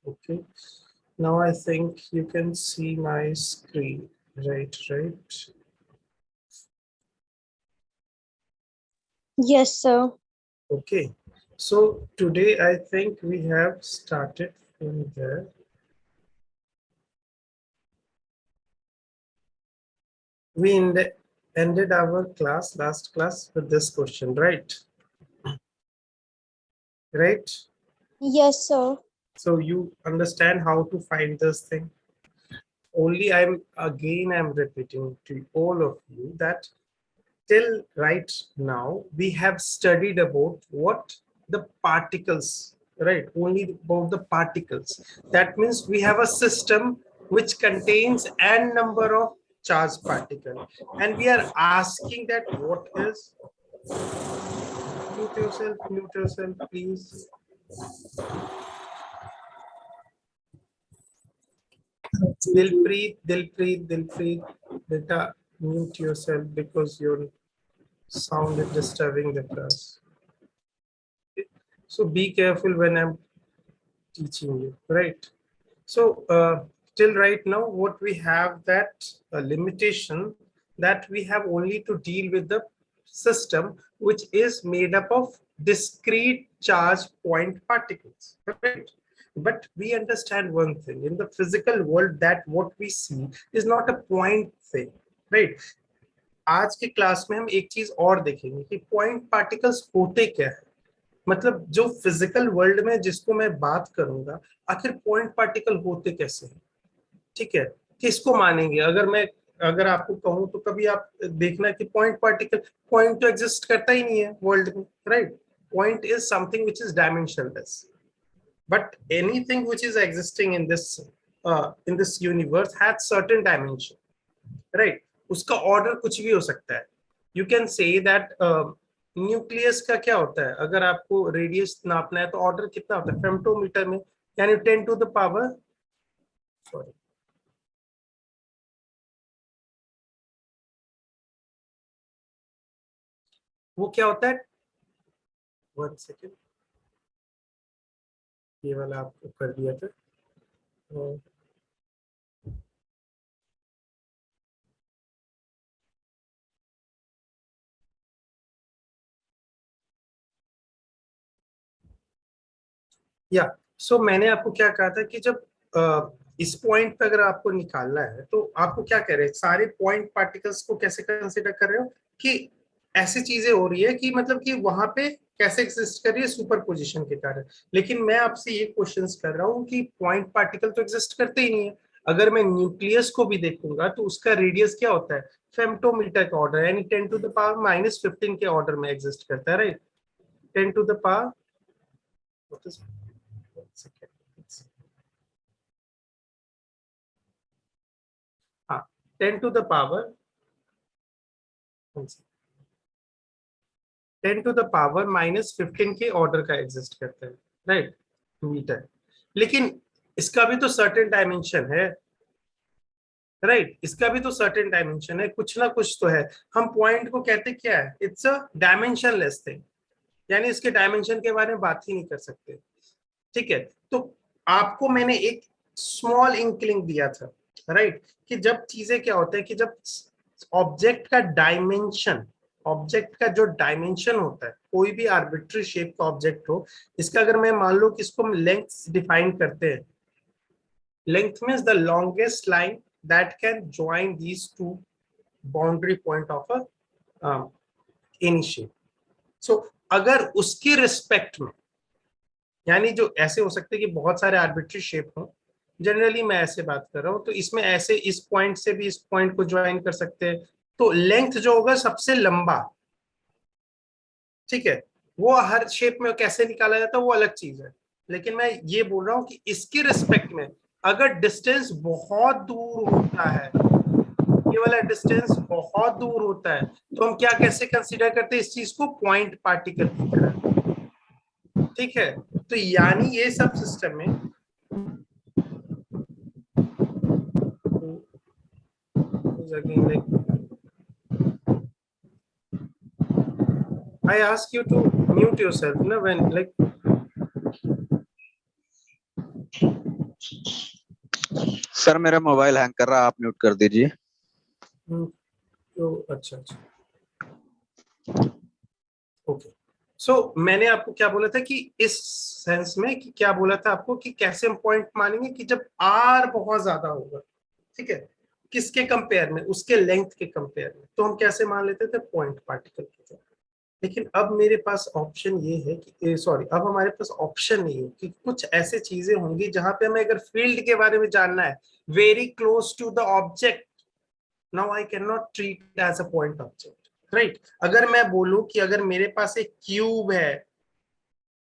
Okay. Now I think you can see my screen. Right, right. Yes, sir. Okay. So today I think we have started from there. We ended our last class with this question, right? Right? Yes, sir. So you understand how to find this thing. Only I'm repeating to all of you that till right now we have studied about what the particles, right? Only about the particles. That means we have a system which contains n number of charged particle, and we are asking that what is. Mute yourself, please. Dilpreet, beta, mute yourself because your sound is disturbing the class. So be careful when I'm teaching you, right? So till right now, what we have that limitation that we have only to deal with the system which is made up of discrete charge point particles, right? But we understand one thing in the physical world that what we see is not a point thing, right? आज के class में हम एक चीज और देखेंगे कि point particles होते क्या है, मतलब जो फिजिकल वर्ल्ड में जिसको मैं बात करूंगा आखिर पॉइंट पार्टिकल होते कैसे हैं, ठीक है? किसको मानेंगे अगर आपको कहूं तो कभी आप देखना कि पॉइंट तो एग्जिस्ट करता ही नहीं है वर्ल्ड में, right? Point is something which is dimensionless, but anything which is existing in this universe has certain dimension, right? उसका ऑर्डर कुछ भी हो सकता है. You can say that nucleus का क्या होता है, अगर आपको रेडियस नापना है तो ऑर्डर कितना होता है फेम्टोमीटर में, यानी 10 टू द पावर, सॉरी, वो क्या होता है, 1 सेकेंड, ये वाला आपको कर दिया था. या सो मैंने आपको क्या कहा था कि जब इस पॉइंट पे अगर आपको निकालना है तो आपको क्या कह रहे हैं, सारे पॉइंट पार्टिकल्स को कैसे कंसिडर कर रहे हो कि ऐसी चीजें हो रही है कि मतलब कि वहां पे कैसे एग्जिस्ट कर रही है सुपर पोजिशन के कारण. लेकिन मैं आपसे ये क्वेश्चंस कर रहा हूँ कि पॉइंट पार्टिकल तो एग्जिस्ट करते ही नहीं है. अगर मैं न्यूक्लियस को भी देखूंगा तो उसका रेडियस क्या होता है, फेम्टोमीटर का ऑर्डर, यानी 10 टू द पावर -15 के ऑर्डर में एग्जिस्ट करता है, राइट? 10 टू द पावर, हाँ, 10 to the power 10 to the power -15 के ऑर्डर का एग्जिस्ट करता है, राइट? मीटर. लेकिन इसका भी तो सर्टेन डायमेंशन है, राइट? इसका भी तो सर्टेन डायमेंशन है, कुछ ना कुछ तो है. हम पॉइंट को कहते क्या है, इट्स अ डायमेंशनलेस थिंग, यानी इसके डायमेंशन के बारे में बात ही नहीं कर सकते, ठीक है? तो आपको मैंने एक स्मॉल इंक्लिंग दिया था, राइट? कि जब चीजें क्या होता है कि जब ऑब्जेक्ट का जो डायमेंशन होता है, कोई भी आर्बिट्री शेप का ऑब्जेक्ट हो, इसका अगर मैं मान लो कि इसको हम लेंथ डिफाइन करते हैं, length means the longest line that can join these two boundary point of a any shape. So अगर उसकी रिस्पेक्ट में, यानी जो ऐसे हो सकते हैं कि बहुत सारे आर्बिट्री शेप हो, जनरली मैं ऐसे बात कर रहा हूं, तो इसमें ऐसे इस पॉइंट से भी इस पॉइंट को ज्वाइन कर सकते हैं, तो लेंथ जो होगा सबसे लंबा, ठीक है? वो हर शेप में कैसे निकाला जाता है वो अलग चीज है. लेकिन मैं ये बोल रहा हूं कि इसके रिस्पेक्ट में अगर डिस्टेंस बहुत दूर होता है, ये वाला डिस्टेंस बहुत दूर होता है, तो हम क्या कैसे कंसीडर करते हैं इस चीज को, पॉइंट पार्टिकल की तरह, ठीक है? तो यानी ये सब सिस्टम में again like I ask you to mute yourself, when like sir मेरा मोबाइल हैंग कर रहा है, आप म्यूट कर दीजिए। तो अच्छा ओके। सो मैंने आपको क्या बोला था कि इस सेंस में कि क्या बोला था आपको कि कैसे हम पॉइंट मानेंगे कि जब आर बहुत ज्यादा होगा, ठीक है, किसके कंपेयर में, उसके लेंथ के कंपेयर में, तो हम कैसे मान लेते थे पॉइंट पार्टिकल की तरह। लेकिन अब मेरे पास ऑप्शन ये है कि सॉरी, अब हमारे पास ऑप्शन नहीं है कि कुछ ऐसे चीजें होंगी जहां पे हमें अगर फील्ड के बारे में जानना है very close to the object, now I can not treat as a point object, right. अगर मैं बोलूं कि अगर मेरे पास एक क्यूब है,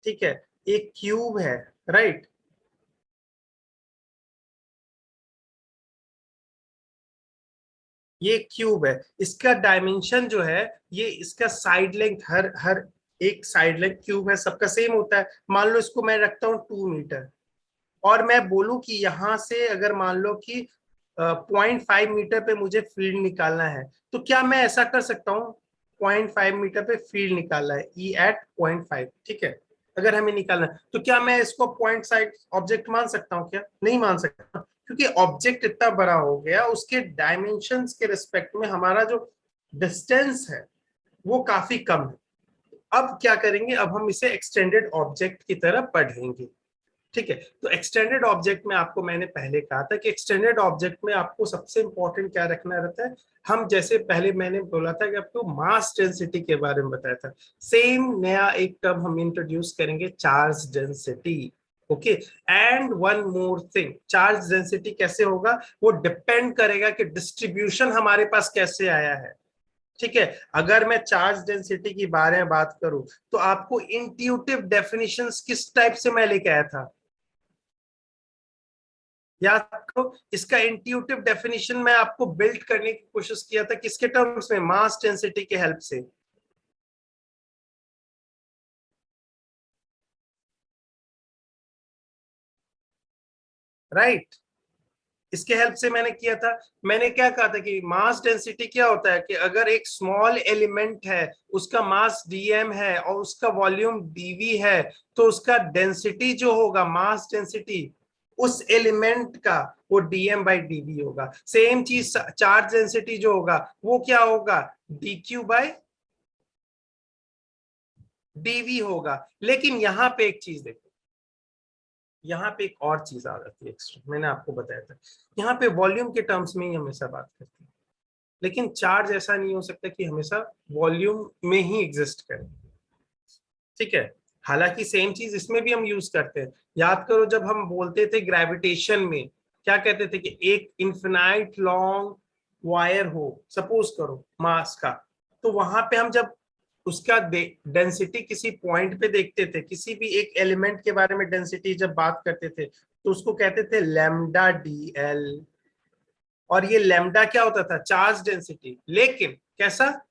ठीक है, एक क्यूब है, राइट, ये क्यूब है, इसका डायमेंशन जो है, ये इसका साइड लेंथ, हर हर एक साइड लेंथ क्यूब है, सबका सेम होता है। मान लो इसको मैं रखता हूँ 2 मीटर, और मैं बोलूं कि यहां से अगर मान लो कि 0.5 मीटर पे मुझे फील्ड निकालना है, तो क्या मैं ऐसा कर सकता हूँ? 0.5 मीटर पे फील्ड निकालना है, ई एट 0.5, ठीक है, अगर हमें निकालना है, तो क्या मैं इसको पॉइंट साइड ऑब्जेक्ट मान सकता हूँ? क्या नहीं मान सकता, क्योंकि ऑब्जेक्ट इतना बड़ा हो गया, उसके डायमेंशंस के रिस्पेक्ट में हमारा जो डिस्टेंस है वो काफी कम है। अब क्या करेंगे, अब हम इसे एक्सटेंडेड ऑब्जेक्ट की तरह पढ़ेंगे, ठीक है। तो एक्सटेंडेड ऑब्जेक्ट में आपको मैंने पहले कहा था कि एक्सटेंडेड ऑब्जेक्ट में आपको सबसे इंपॉर्टेंट क्या रखना रहता है। हम जैसे पहले मैंने बोला था कि आपको मास डेंसिटी के बारे में बताया था, सेम नया एक टर्म हम इंट्रोड्यूस करेंगे, charge density. Okay, and one more thing, charge density कैसे होगा, वो डिपेंड करेगा कि डिस्ट्रीब्यूशन हमारे पास कैसे आया है, ठीक है। अगर मैं चार्ज डेंसिटी की बारे में बात करूं, तो आपको इंट्यूटिव डेफिनेशंस किस टाइप से मैं लेके आया था, याद करो। इसका इंट्यूटिव डेफिनेशन मैं आपको बिल्ड करने की कोशिश किया था किसके टर्म्स में, मास डेंसिटी के हेल्प से, राइट। इसके हेल्प से मैंने किया था। मैंने क्या कहा था कि मास डेंसिटी क्या होता है कि अगर एक स्मॉल एलिमेंट है, उसका मास dm है और उसका वॉल्यूम dv है, तो उसका डेंसिटी जो होगा, मास डेंसिटी उस एलिमेंट का, वो dm/dv होगा। सेम चीज चार्ज डेंसिटी जो होगा वो क्या होगा, dq/dv होगा। लेकिन यहाँ पे एक चीज देखो, यहाँ पे एक और चीज आ जाती है एक्स्ट्रा, मैंने आपको बताया था, यहाँ पे वॉल्यूम के टर्म्स में ही हमेशा बात करते हैं, लेकिन चार्ज ऐसा नहीं हो सकता कि हमेशा वॉल्यूम में ही एग्जिस्ट करे, ठीक है। हालांकि सेम चीज इसमें भी हम यूज करते हैं। याद करो जब हम बोलते थे ग्रेविटेशन में, क्या कहते थे कि एक इन्फिनाइट लॉन्ग वायर हो, सपोज करो मास का, तो वहां पे हम जब उसका डेंसिटी किसी पॉइंट पे देखते थे, किसी भी एक एलिमेंट के बारे में डेंसिटी जब बात करते थे, तो उसको कहते थे लैम्डा dl। और ये लैम्डा क्या होता था, चार्ज डेंसिटी। लेकिन कैसा,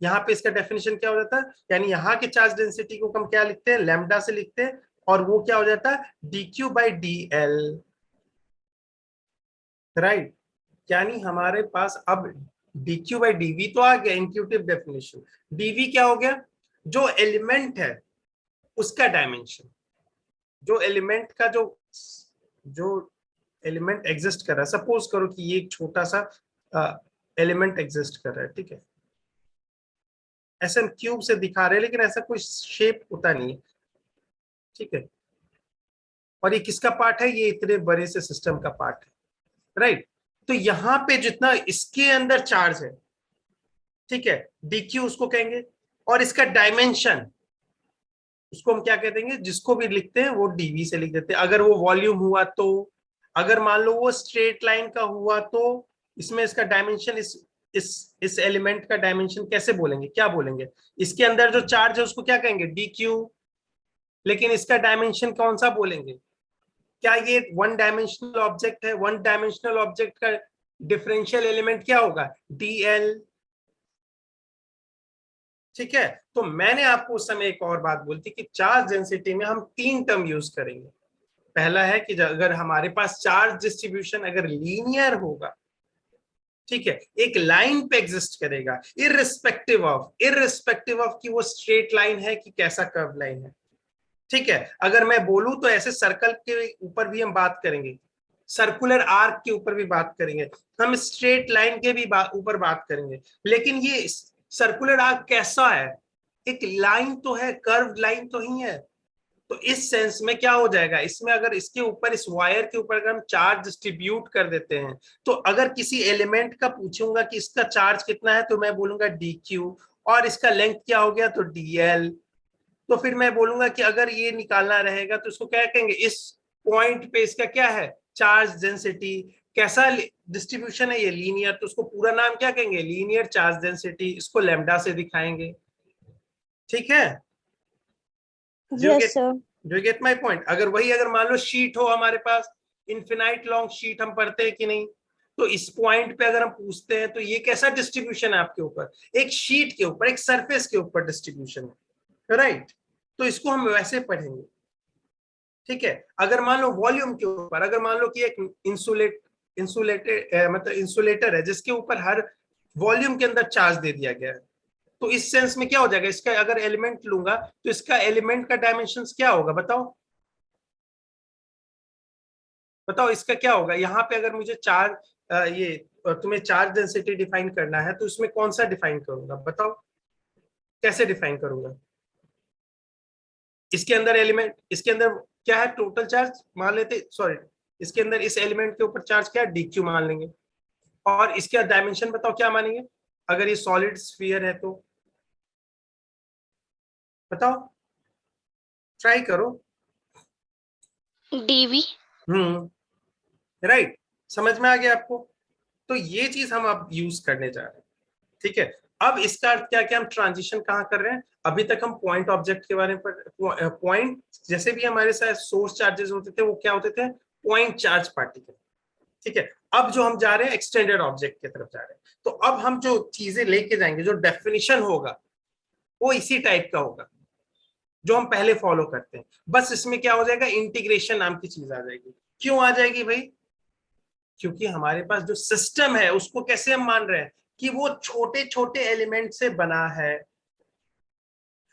यहाँ पे इसका डेफिनेशन क्या हो जाता है, यानी यहाँ के चार्ज डेंसिटी को हम क्या लिखते हैं, लैम्डा से लिखते हैं, और वो क्या हो जाता है, dq/dl, राइट। यानी हमारे पास अब dq/dv तो आ गया इंट्यूटिव डेफिनेशन, dv क्या हो गया, जो एलिमेंट है उसका डायमेंशन, जो एलिमेंट का जो एलिमेंट एग्जिस्ट कर रहा है, सपोज करो कि ये एक छोटा सा एलिमेंट एग्जिस्ट कर रहा है, ठीक है, ऐसे हम क्यूब से दिखा रहे हैं लेकिन ऐसा कोई शेप होता नहीं है, ठीक है। और ये किसका पार्ट है, ये इतने बड़े से सिस्टम का पार्ट है, राइट। तो यहाँ पे जितना इसके अंदर चार्ज है, ठीक है, dq उसको कहेंगे, और इसका डायमेंशन उसको हम क्या कह देंगे, जिसको भी लिखते हैं वो dv से लिख देते हैं। अगर वो वॉल्यूम हुआ तो, अगर मान लो वो स्ट्रेट लाइन का हुआ तो इसमें इसका डायमेंशन, इस एलिमेंट का डायमेंशन कैसे बोलेंगे, क्या बोलेंगे, इसके अंदर जो चार्ज है उसको क्या कहेंगे, dq। लेकिन इसका डायमेंशन कौन सा बोलेंगे, क्या ये वन डायमेंशनल ऑब्जेक्ट है, वन डायमेंशनल ऑब्जेक्ट का डिफरेंशियल एलिमेंट क्या होगा, dl, ठीक है। तो मैंने आपको उस समय एक और बात बोली थी कि चार्ज डेंसिटी में हम 3 टर्म यूज करेंगे। पहला है कि अगर हमारे पास चार्ज डिस्ट्रीब्यूशन अगर लीनियर होगा, ठीक है, एक लाइन पे एग्जिस्ट करेगा, इररिस्पेक्टिव ऑफ कि वो स्ट्रेट लाइन है कि कैसा कर्व लाइन है, ठीक है, अगर मैं बोलूं तो ऐसे सर्कल के ऊपर भी हम बात करेंगे, सर्कुलर आर्क के ऊपर भी बात करेंगे, हम स्ट्रेट लाइन के भी ऊपर बात करेंगे। लेकिन ये सर्कुलर आर्क कैसा है? एक लाइन तो है, कर्व लाइन तो ही है। तो इस सेंस में क्या हो जाएगा, इसमें अगर इसके ऊपर, इस वायर के ऊपर अगर हम चार्ज डिस्ट्रीब्यूट कर देते हैं, तो अगर किसी एलिमेंट का पूछूंगा कि इसका चार्ज कितना है, तो मैं बोलूंगा dq, और इसका लेंथ क्या हो गया, तो dl। तो फिर मैं बोलूंगा कि अगर ये निकालना रहेगा तो इसको क्या कहेंगे, इस पॉइंट पे इसका क्या है, चार्ज डेंसिटी। कैसा डिस्ट्रीब्यूशन है ये, लीनियर, तो उसको पूरा नाम क्या कहेंगे, लीनियर चार्ज डेंसिटी। इसको लैम्डा से दिखाएंगे। ठीक है, जो Yes, sir. Get my point. अगर वही, अगर मान लो शीट हो हमारे पास, इन्फिनाइट लॉन्ग शीट, हम पढ़ते हैं कि नहीं, तो इस पॉइंट पे अगर हम पूछते हैं तो ये कैसा डिस्ट्रीब्यूशन है आपके ऊपर, एक शीट के ऊपर, एक सरफेस के ऊपर डिस्ट्रीब्यूशन है, राइट। तो इसको हम वैसे पढ़ेंगे। ठीक है, अगर मान लो वॉल्यूम के ऊपर, अगर मान लो कि एक इंसुलेटेड मतलब इंसुलेटर है जिसके ऊपर हर वॉल्यूम के अंदर चार्ज दे दिया गया है, तो इस सेंस में क्या हो जाएगा, इसका अगर एलिमेंट लूंगा तो इसका एलिमेंट का डायमेंशन क्या होगा, बताओ बताओ, इसका क्या होगा। यहाँ पे अगर मुझे चार्ज ये तुम्हें चार्ज डेंसिटी डिफाइन करना है, तो इसमें कौन सा डिफाइन करूंगा, बताओ कैसे डिफाइन करूंगा। इसके अंदर एलिमेंट, इसके अंदर क्या है, टोटल चार्ज मान लेते, सॉरी, इसके अंदर इस एलिमेंट के ऊपर चार्ज क्या है, dq मान लेंगे। और इसका डायमेंशन बताओ क्या मानेंगे, अगर ये सॉलिड स्फीयर है तो बताओ, ट्राई करो। डीवी। राइट, समझ में आ गया आपको। तो ये चीज हम अब यूज करने जा रहे हैं। ठीक है, अब इसका अर्थ क्या, क्या हम ट्रांजिशन कहाँ कर रहे हैं। अभी तक हम पॉइंट ऑब्जेक्ट के बारे में पॉइंट, जैसे भी हमारे साथ सोर्स चार्जेस होते थे वो क्या होते थे, पॉइंट चार्ज पार्टिकल। ठीक है, अब जो हम जा रहे हैं एक्सटेंडेड ऑब्जेक्ट की तरफ जा रहे हैं, तो अब हम जो चीजें लेके जाएंगे, जो डेफिनेशन होगा वो इसी टाइप का होगा जो हम पहले फॉलो करते हैं। बस इसमें क्या हो जाएगा, इंटीग्रेशन नाम की चीज आ जाएगी। क्यों आ जाएगी भाई, क्योंकि हमारे पास जो सिस्टम है उसको कैसे हम मान रहे हैं कि वो छोटे छोटे एलिमेंट से बना है।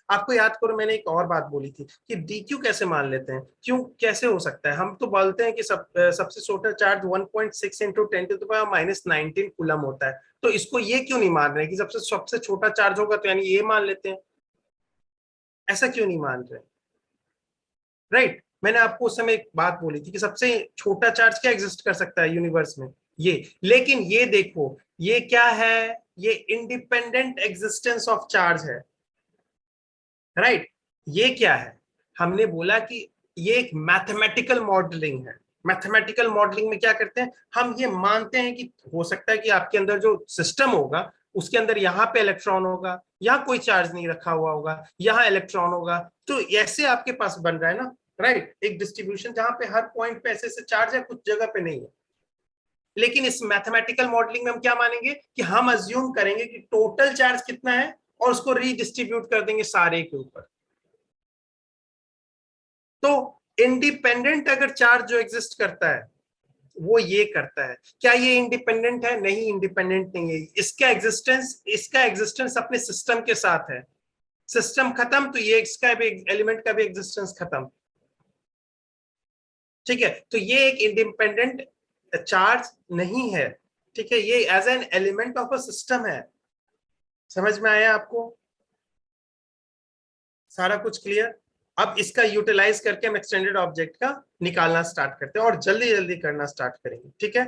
आपको याद करो, मैंने एक और बात बोली थी कि dq कैसे मान लेते हैं, क्यों कैसे हो सकता है। हम तो बोलते हैं कि सबसे छोटा चार्ज 1.6 इंटू 10⁻19 कूलम होता है, तो इसको ये क्यों नहीं मान रहे कि सबसे सबसे छोटा चार्ज होगा, तो यानी ये मान लेते हैं। ऐसा क्यों नहीं मान रहे, राइट। मैंने आपको उस समय एक बात बोली थी कि सबसे छोटा चार्ज क्या एग्जिस्ट कर सकता है यूनिवर्स में, ये। लेकिन ये देखो, ये क्या है, ये इंडिपेंडेंट एग्जिस्टेंस ऑफ चार्ज है, राइट। ये क्या है, हमने बोला कि ये एक मैथमेटिकल मॉडलिंग है। मैथमेटिकल मॉडलिंग में क्या करते हैं, हम ये मानते हैं कि हो सकता है कि आपके अंदर जो सिस्टम होगा उसके अंदर यहाँ पे इलेक्ट्रॉन होगा, यहाँ कोई चार्ज नहीं रखा हुआ होगा, यहाँ इलेक्ट्रॉन होगा, तो ऐसे आपके पास बन रहा है ना, राइट, एक डिस्ट्रीब्यूशन जहां पे हर पॉइंट पे ऐसे ऐसे चार्ज है, कुछ जगह पे नहीं है। लेकिन इस मैथमेटिकल मॉडलिंग में हम क्या मानेंगे कि हम अज्यूम करेंगे कि टोटल चार्ज कितना है और उसको रीडिस्ट्रीब्यूट कर देंगे सारे के ऊपर। तो इंडिपेंडेंट अगर चार्ज जो एग्जिस्ट करता है वो ये करता है, क्या ये इंडिपेंडेंट है, नहीं इंडिपेंडेंट नहीं है। इसका एग्जिस्टेंस अपने सिस्टम के साथ है, सिस्टम खत्म तो ये इसका भी, एलिमेंट का भी एग्जिस्टेंस खत्म। ठीक है, तो ये एक इंडिपेंडेंट चार्ज नहीं है। ठीक है, ये as an element of a system है। समझ में आया आपको, सारा कुछ क्लियर। अब इसका यूटिलाइज करके हम एक्सटेंडेड ऑब्जेक्ट का निकालना स्टार्ट करते हैं और जल्दी जल्दी करना स्टार्ट करेंगे। ठीक है,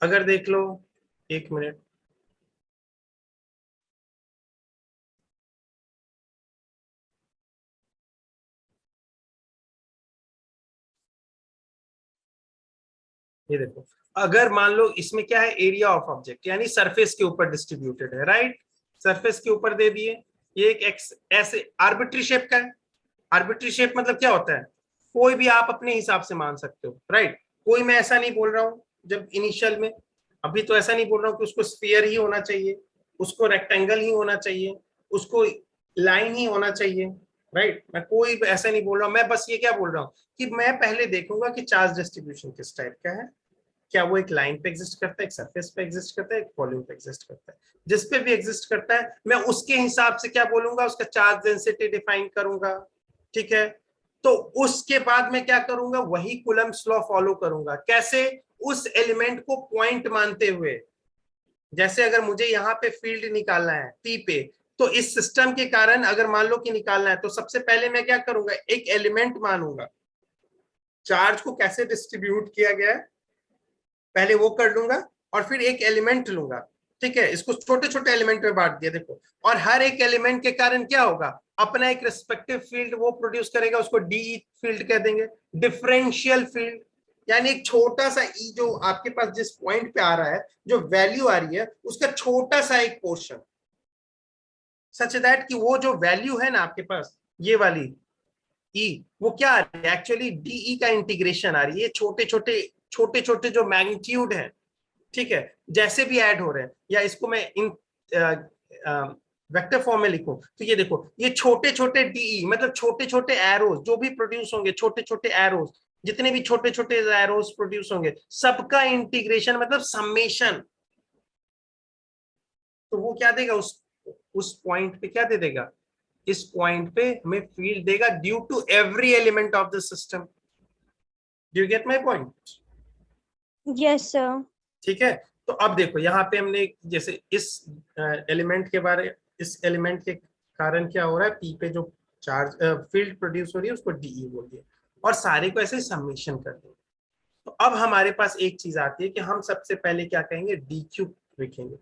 अगर देख लो, एक मिनट, ये देखो, अगर मान लो इसमें क्या है, एरिया ऑफ ऑब्जेक्ट यानी सरफेस के ऊपर डिस्ट्रीब्यूटेड है, राइट। सरफेस के ऊपर दे दिए, ये एक एक्स ऐसे आर्बिट्री शेप का है। आर्बिट्री शेप मतलब क्या होता है, कोई भी आप अपने हिसाब से मान सकते हो, राइट। कोई, मैं ऐसा नहीं बोल रहा हूं जब इनिशियल में, अभी तो ऐसा नहीं बोल रहा हूं कि उसको स्फीयर ही होना चाहिए, उसको रेक्टेंगल ही होना चाहिए, उसको लाइन ही होना चाहिए, राइट। मैं कोई ऐसा नहीं बोल रहा हूं, मैं बस ये क्या बोल रहा हूं कि मैं पहले देखूंगा कि चार्ज डिस्ट्रीब्यूशन किस टाइप का है, क्या वो एक लाइन पे एग्जिस्ट करता है, एक सरफेस पे एग्जिस्ट करता है, एक वॉल्यूम पे एग्जिस्ट करता है। जिस पे भी एग्जिस्ट करता है मैं उसके हिसाब से क्या बोलूंगा, उसका चार्ज डेंसिटी डिफाइन करूंगा। ठीक है, तो उसके बाद मैं क्या करूंगा, वही कूलम्ब्स लॉ फॉलो करूंगा। कैसे? उस एलिमेंट को पॉइंट मानते हुए। जैसे अगर मुझे यहाँ पे फील्ड निकालना है पी पे, तो इस सिस्टम के कारण अगर मान लो कि निकालना है, तो सबसे पहले मैं क्या करूंगा, एक एलिमेंट मानूंगा। चार्ज को कैसे डिस्ट्रीब्यूट किया गया है पहले वो कर लूंगा, और फिर एक एलिमेंट लूंगा। ठीक है, इसको छोटे छोटे एलिमेंट में बांट दिया देखो, और हर एक एलिमेंट के कारण क्या होगा, अपना एक रिस्पेक्टिव फील्ड वो प्रोड्यूस करेगा, उसको डीई फील्ड कह देंगे, डिफरेंशियल फील्ड। यानी एक छोटा सा ई जो आपके पास जिस पॉइंट पे आ रहा है, जो वैल्यू आ रही है, उसका छोटा सा एक पोर्शन, सच दैट कि वो जो वैल्यू है ना आपके पास, ये वाली ई, वो क्या आ रही है, एक्चुअली डीई का इंटीग्रेशन आ रही है। छोटे छोटे जो मैग्नीट्यूड है, ठीक है, जैसे भी ऐड हो रहे हैं, या इसको मैं इन वेक्टर फॉर्म में लिखूं, तो ये देखो, ये छोटे छोटे डीई मतलब छोटे छोटे एरोज जो भी प्रोड्यूस होंगे, छोटे छोटे एरोज, जितने भी छोटे छोटे एरोज प्रोड्यूस होंगे, सबका इंटीग्रेशन मतलब समेशन। तो वो क्या देगा, उस पॉइंट पे क्या दे देगा, इस पॉइंट पे हमें फील्ड देगा due to every element of the system. Do you get my point? Yes, sir. ठीक है, तो अब देखो यहाँ पे हमने जैसे इस एलिमेंट के बारे, इस एलिमेंट के कारण क्या हो रहा है, पी पे जो चार्ज फील्ड प्रोड्यूस हो रही है उसको डीई बोल दिया, और सारे को ऐसे समेशन कर देंगे। तो अब हमारे पास एक चीज आती है कि हम सबसे पहले क्या कहेंगे, डी क्यू लिखेंगे।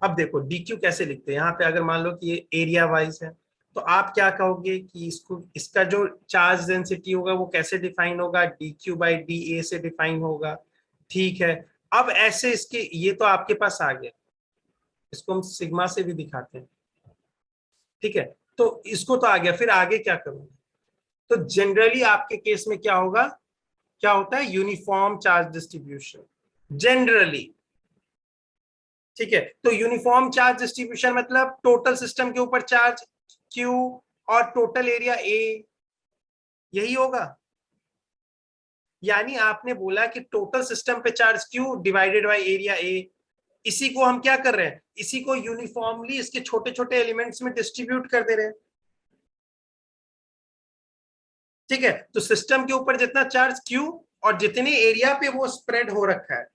अब देखो डी क्यू कैसे लिखते हैं, यहाँ पे अगर मान लो कि ये एरिया वाइज है, तो आप क्या कहोगे कि इसको, इसका जो चार्ज डेंसिटी होगा वो कैसे डिफाइन होगा, D Q by D A से डिफाइन होगा। ठीक है, अब ऐसे इसके, ये तो आपके पास आ गया, इसको हम सिग्मा से भी दिखाते हैं। ठीक है, तो इसको तो आ गया, फिर आगे क्या करूंगा, तो जनरली आपके केस में क्या होगा, क्या होता है, यूनिफॉर्म चार्ज डिस्ट्रीब्यूशन जनरली। ठीक है, तो यूनिफॉर्म चार्ज डिस्ट्रीब्यूशन मतलब टोटल सिस्टम के ऊपर चार्ज Q और टोटल एरिया A, यही होगा। यानी आपने बोला कि टोटल सिस्टम पे charge Q divided by area A, इसी को हम क्या कर रहे हैं, इसी को यूनिफॉर्मली इसके छोटे छोटे एलिमेंट्स में डिस्ट्रीब्यूट कर दे रहे हैं। ठीक है, तो सिस्टम के ऊपर जितना चार्ज Q और जितने एरिया पे वो स्प्रेड हो रखा है,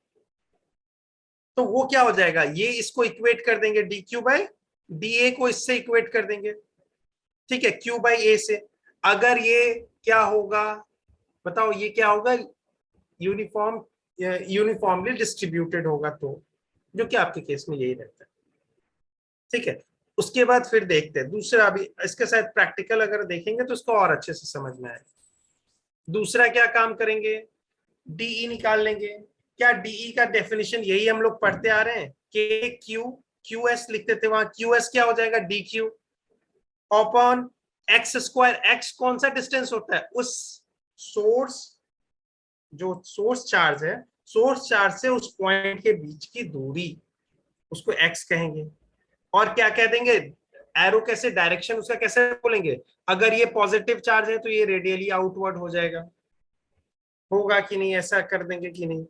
तो वो क्या हो जाएगा, ये इसको इक्वेट कर देंगे D Q by D A को इससे इक्वेट कर देंगे। ठीक है, क्यू बाई ए से। अगर ये क्या होगा बताओ, ये क्या होगा, यूनिफॉर्मली डिस्ट्रीब्यूटेड होगा, तो जो कि आपके केस में यही रहता है। ठीक है, उसके बाद फिर देखते हैं दूसरा, अभी इसके साथ प्रैक्टिकल अगर देखेंगे तो इसको और अच्छे से समझ में आएगा। दूसरा क्या काम करेंगे, डीई निकाल लेंगे। क्या डीई का डेफिनेशन यही हम लोग पढ़ते आ रहे हैं, के क्यू क्यू एस लिखते थे, वहां क्यू एस क्या हो जाएगा, D Q upon x square. X कौन सा डिस्टेंस होता है, उस सोर्स, जो सोर्स चार्ज है, सोर्स चार्ज से उस पॉइंट के बीच की दूरी, उसको एक्स कहेंगे। और क्या कह देंगे, एरो कैसे, डायरेक्शन उसका कैसे बोलेंगे, अगर ये पॉजिटिव चार्ज है तो ये रेडियली आउटवर्ड हो जाएगा, होगा कि नहीं, ऐसा कर देंगे कि नहीं।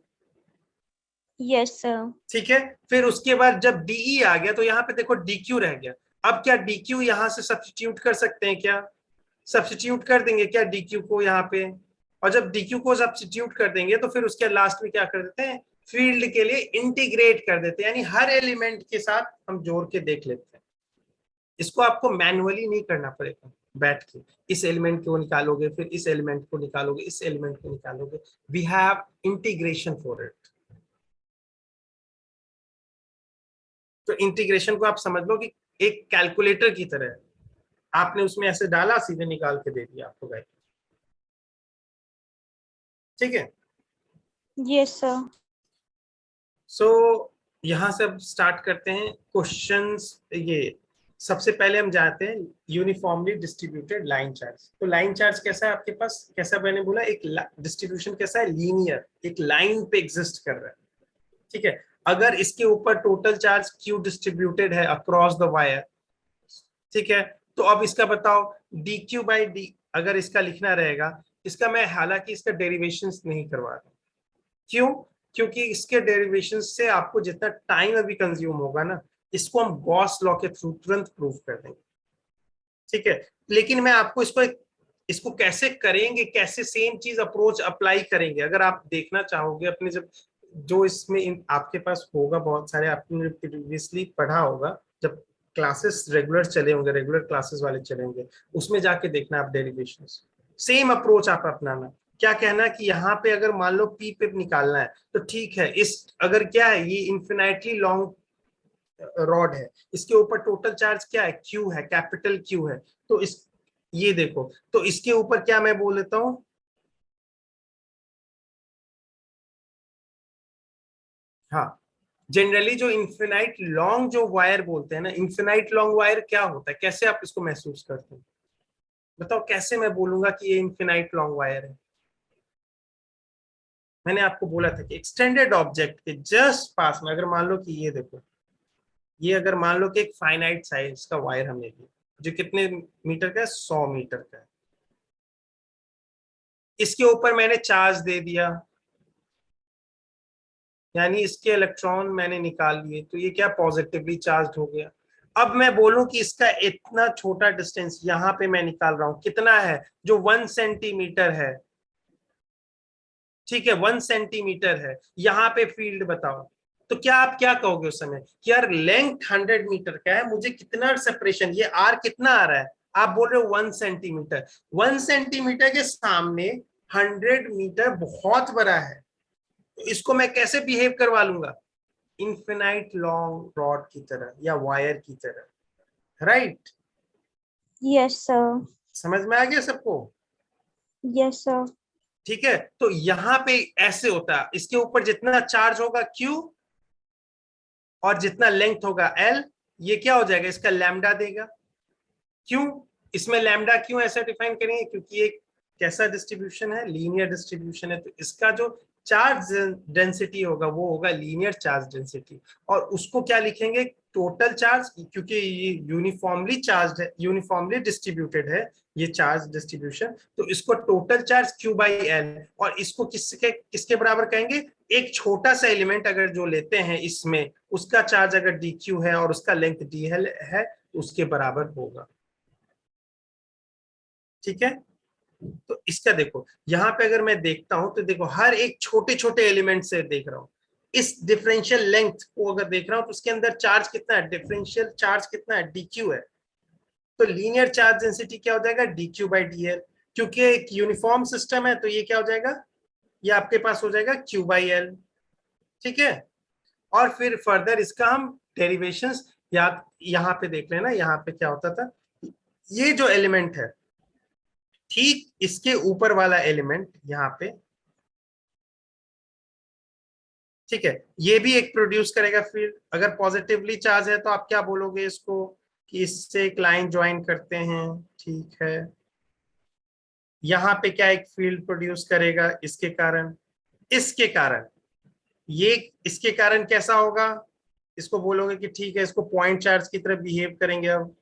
Yes, sir. ठीक है, फिर उसके बाद जब डीई आ गया तो यहाँ पे देखो डी क्यू रह गया। अब क्या डी क्यू यहाँ से सब्स्टिट्यूट कर सकते हैं क्या, सब्स्टिट्यूट कर देंगे क्या डी क्यू को यहाँ पे, और जब डी क्यू को सब्स्टिट्यूट कर देंगे तो फिर उसके लास्ट में क्या कर देते हैं, फील्ड के लिए इंटीग्रेट कर देते हैं, यानी हर एलिमेंट के साथ हम जोड़ के देख लेते हैं। इसको आपको मैनुअली नहीं करना पड़ेगा, बैठ के इस एलिमेंट को निकालोगे, फिर इस एलिमेंट को निकालोगे, इस एलिमेंट को निकालोगे, we have integration for it. तो इंटीग्रेशन को आप समझ लो कि एक कैलकुलेटर की तरह है, आपने उसमें ऐसे डाला, सीधे निकाल के दे दिया आपको गाइड। ठीक है, Yes, sir. सो यहां से अब स्टार्ट करते हैं क्वेश्चंस। ये सबसे पहले हम जाते हैं यूनिफॉर्मली डिस्ट्रीब्यूटेड लाइन चार्ज। तो लाइन चार्ज कैसा है आपके पास, कैसा मैंने बोला, एक डिस्ट्रीब्यूशन कैसा है, लीनियर, एक लाइन पे एग्जिस्ट कर रहा है। ठीक है, अगर इसके ऊपर टोटल चार्ज क्यू डिस्ट्रीब्यूटेड है अक्रॉस द वायर, ठीक है, तो अब इसका बताओ डी क्यू बाई डी, अगर इसका लिखना रहेगा, इसका मैं हालांकि इसका डेरिवेशन नहीं करवा रहा, क्यों, क्योंकि इसके डेरिवेशन से आपको जितना टाइम अभी कंज्यूम होगा ना, इसको हम गॉस लॉ के थ्रू तुरंत प्रूव कर देंगे। ठीक है, लेकिन मैं आपको इसको एक इसको कैसे करेंगे, कैसे सेम चीज अप्रोच अप्लाई करेंगे, अगर आप देखना चाहोगे अपने जब जो इसमें आपके पास होगा बहुत सारे, आपने प्रीवियसली पढ़ा होगा जब क्लासेस रेगुलर चले होंगे, रेगुलर क्लासेस वाले चले होंगे, उसमें जाके देखना आप डेरिवेशंस, सेम अप्रोच आप अपनाना। क्या कहना कि यहाँ पे अगर मान लो पी पे निकालना है तो ठीक है, इस अगर क्या है ये इन्फिनाइटली लॉन्ग रॉड है, इसके ऊपर टोटल चार्ज क्या है, क्यू है, कैपिटल क्यू है, तो इस ये देखो, तो इसके ऊपर क्या मैं बोल देता हूं, हाँ जनरली जो इन्फिनाइट लॉन्ग जो वायर बोलते हैं ना, इन्फिनाइट लॉन्ग वायर क्या होता है, कैसे आप इसको महसूस करते हैं, बताओ कैसे मैं बोलूंगा कि ये इन्फिनाइट लॉन्ग वायर है। मैंने आपको बोला था कि एक्सटेंडेड ऑब्जेक्ट के जस्ट पास में, अगर मान लो कि ये देखो, ये अगर मान लो कि एक फाइनाइट साइज का वायर हमने लिया जो कितने मीटर का है, 100 मीटर का है, इसके ऊपर मैंने चार्ज दे दिया, यानी इसके इलेक्ट्रॉन मैंने निकाल लिए, तो ये क्या पॉजिटिवली चार्ज हो गया। अब मैं बोलूं कि इसका इतना छोटा डिस्टेंस यहां पे मैं निकाल रहा हूं, कितना है, जो 1 सेंटीमीटर है, ठीक है 1 सेंटीमीटर है, यहाँ पे फील्ड बताओ, तो क्या आप क्या कहोगे उस समय कि यार लेंथ 100 मीटर का है, मुझे कितना सेपरेशन, ये आर कितना आ रहा है, आप बोल रहे हो 1 सेंटीमीटर, 1 सेंटीमीटर के सामने 100 मीटर बहुत बड़ा है, तो इसको मैं कैसे बिहेव करवा लूंगा, इन्फिनाइट लॉन्ग रॉड की तरह या वायर की तरह, राइट। Yes, sir. समझ में आ गया सबको, Yes, sir. ठीक है। तो यहां पे ऐसे होता है, इसके ऊपर जितना चार्ज होगा Q और जितना लेंथ होगा L, ये क्या हो जाएगा, इसका लैम्डा देगा। क्यों इसमें लैम्डा क्यों ऐसा डिफाइन करेंगे, क्योंकि एक कैसा डिस्ट्रीब्यूशन है, लीनियर डिस्ट्रीब्यूशन है, तो इसका जो चार्ज डेंसिटी होगा वो होगा लीनियर चार्ज डेंसिटी, और उसको क्या लिखेंगे, टोटल चार्ज, क्योंकि ये यूनिफॉर्मली चार्ज है, यूनिफॉर्मली डिस्ट्रीब्यूटेड है ये चार्ज डिस्ट्रीब्यूशन, तो इसको total charge Q by L, और इसको किसके किसके बराबर कहेंगे, एक छोटा सा एलिमेंट अगर जो लेते हैं इसमें, उसका चार्ज अगर dq है और उसका लेंथ dl है, उसके बराबर होगा, ठीक है। तो इसका देखो यहां पे अगर मैं देखता हूं तो देखो हर एक छोटे छोटे एलिमेंट से देख रहा हूं, इस डिफरेंशियल लेंथ को अगर देख रहा हूं तो उसके अंदर चार्ज कितना है, डिफरेंशियल चार्ज कितना है, dq है, तो लीनियर चार्ज डेंसिटी क्या हो जाएगा, dq बाई dl, क्योंकि एक यूनिफॉर्म सिस्टम है तो ये क्या हो जाएगा, ये आपके पास हो जाएगा q बाई l, ठीक है। और फिर फर्दर इसका हम डेरिवेशंस याद यहाँ पे देख लेना, यहाँ पे क्या होता था, ये जो एलिमेंट है ठीक इसके ऊपर वाला एलिमेंट यहाँ पे, ठीक है, ये भी एक प्रोड्यूस करेगा फील्ड, अगर पॉजिटिवली चार्ज है तो आप क्या बोलोगे इसको कि इससे एक लाइन ज्वाइन करते हैं, ठीक है, यहाँ पे क्या एक फील्ड प्रोड्यूस करेगा इसके कारण ये इसके कारण कैसा होगा, इसको बोलोगे कि ठीक है इसको पॉइंट चार्ज की तरह बिहेव करेंगे अब,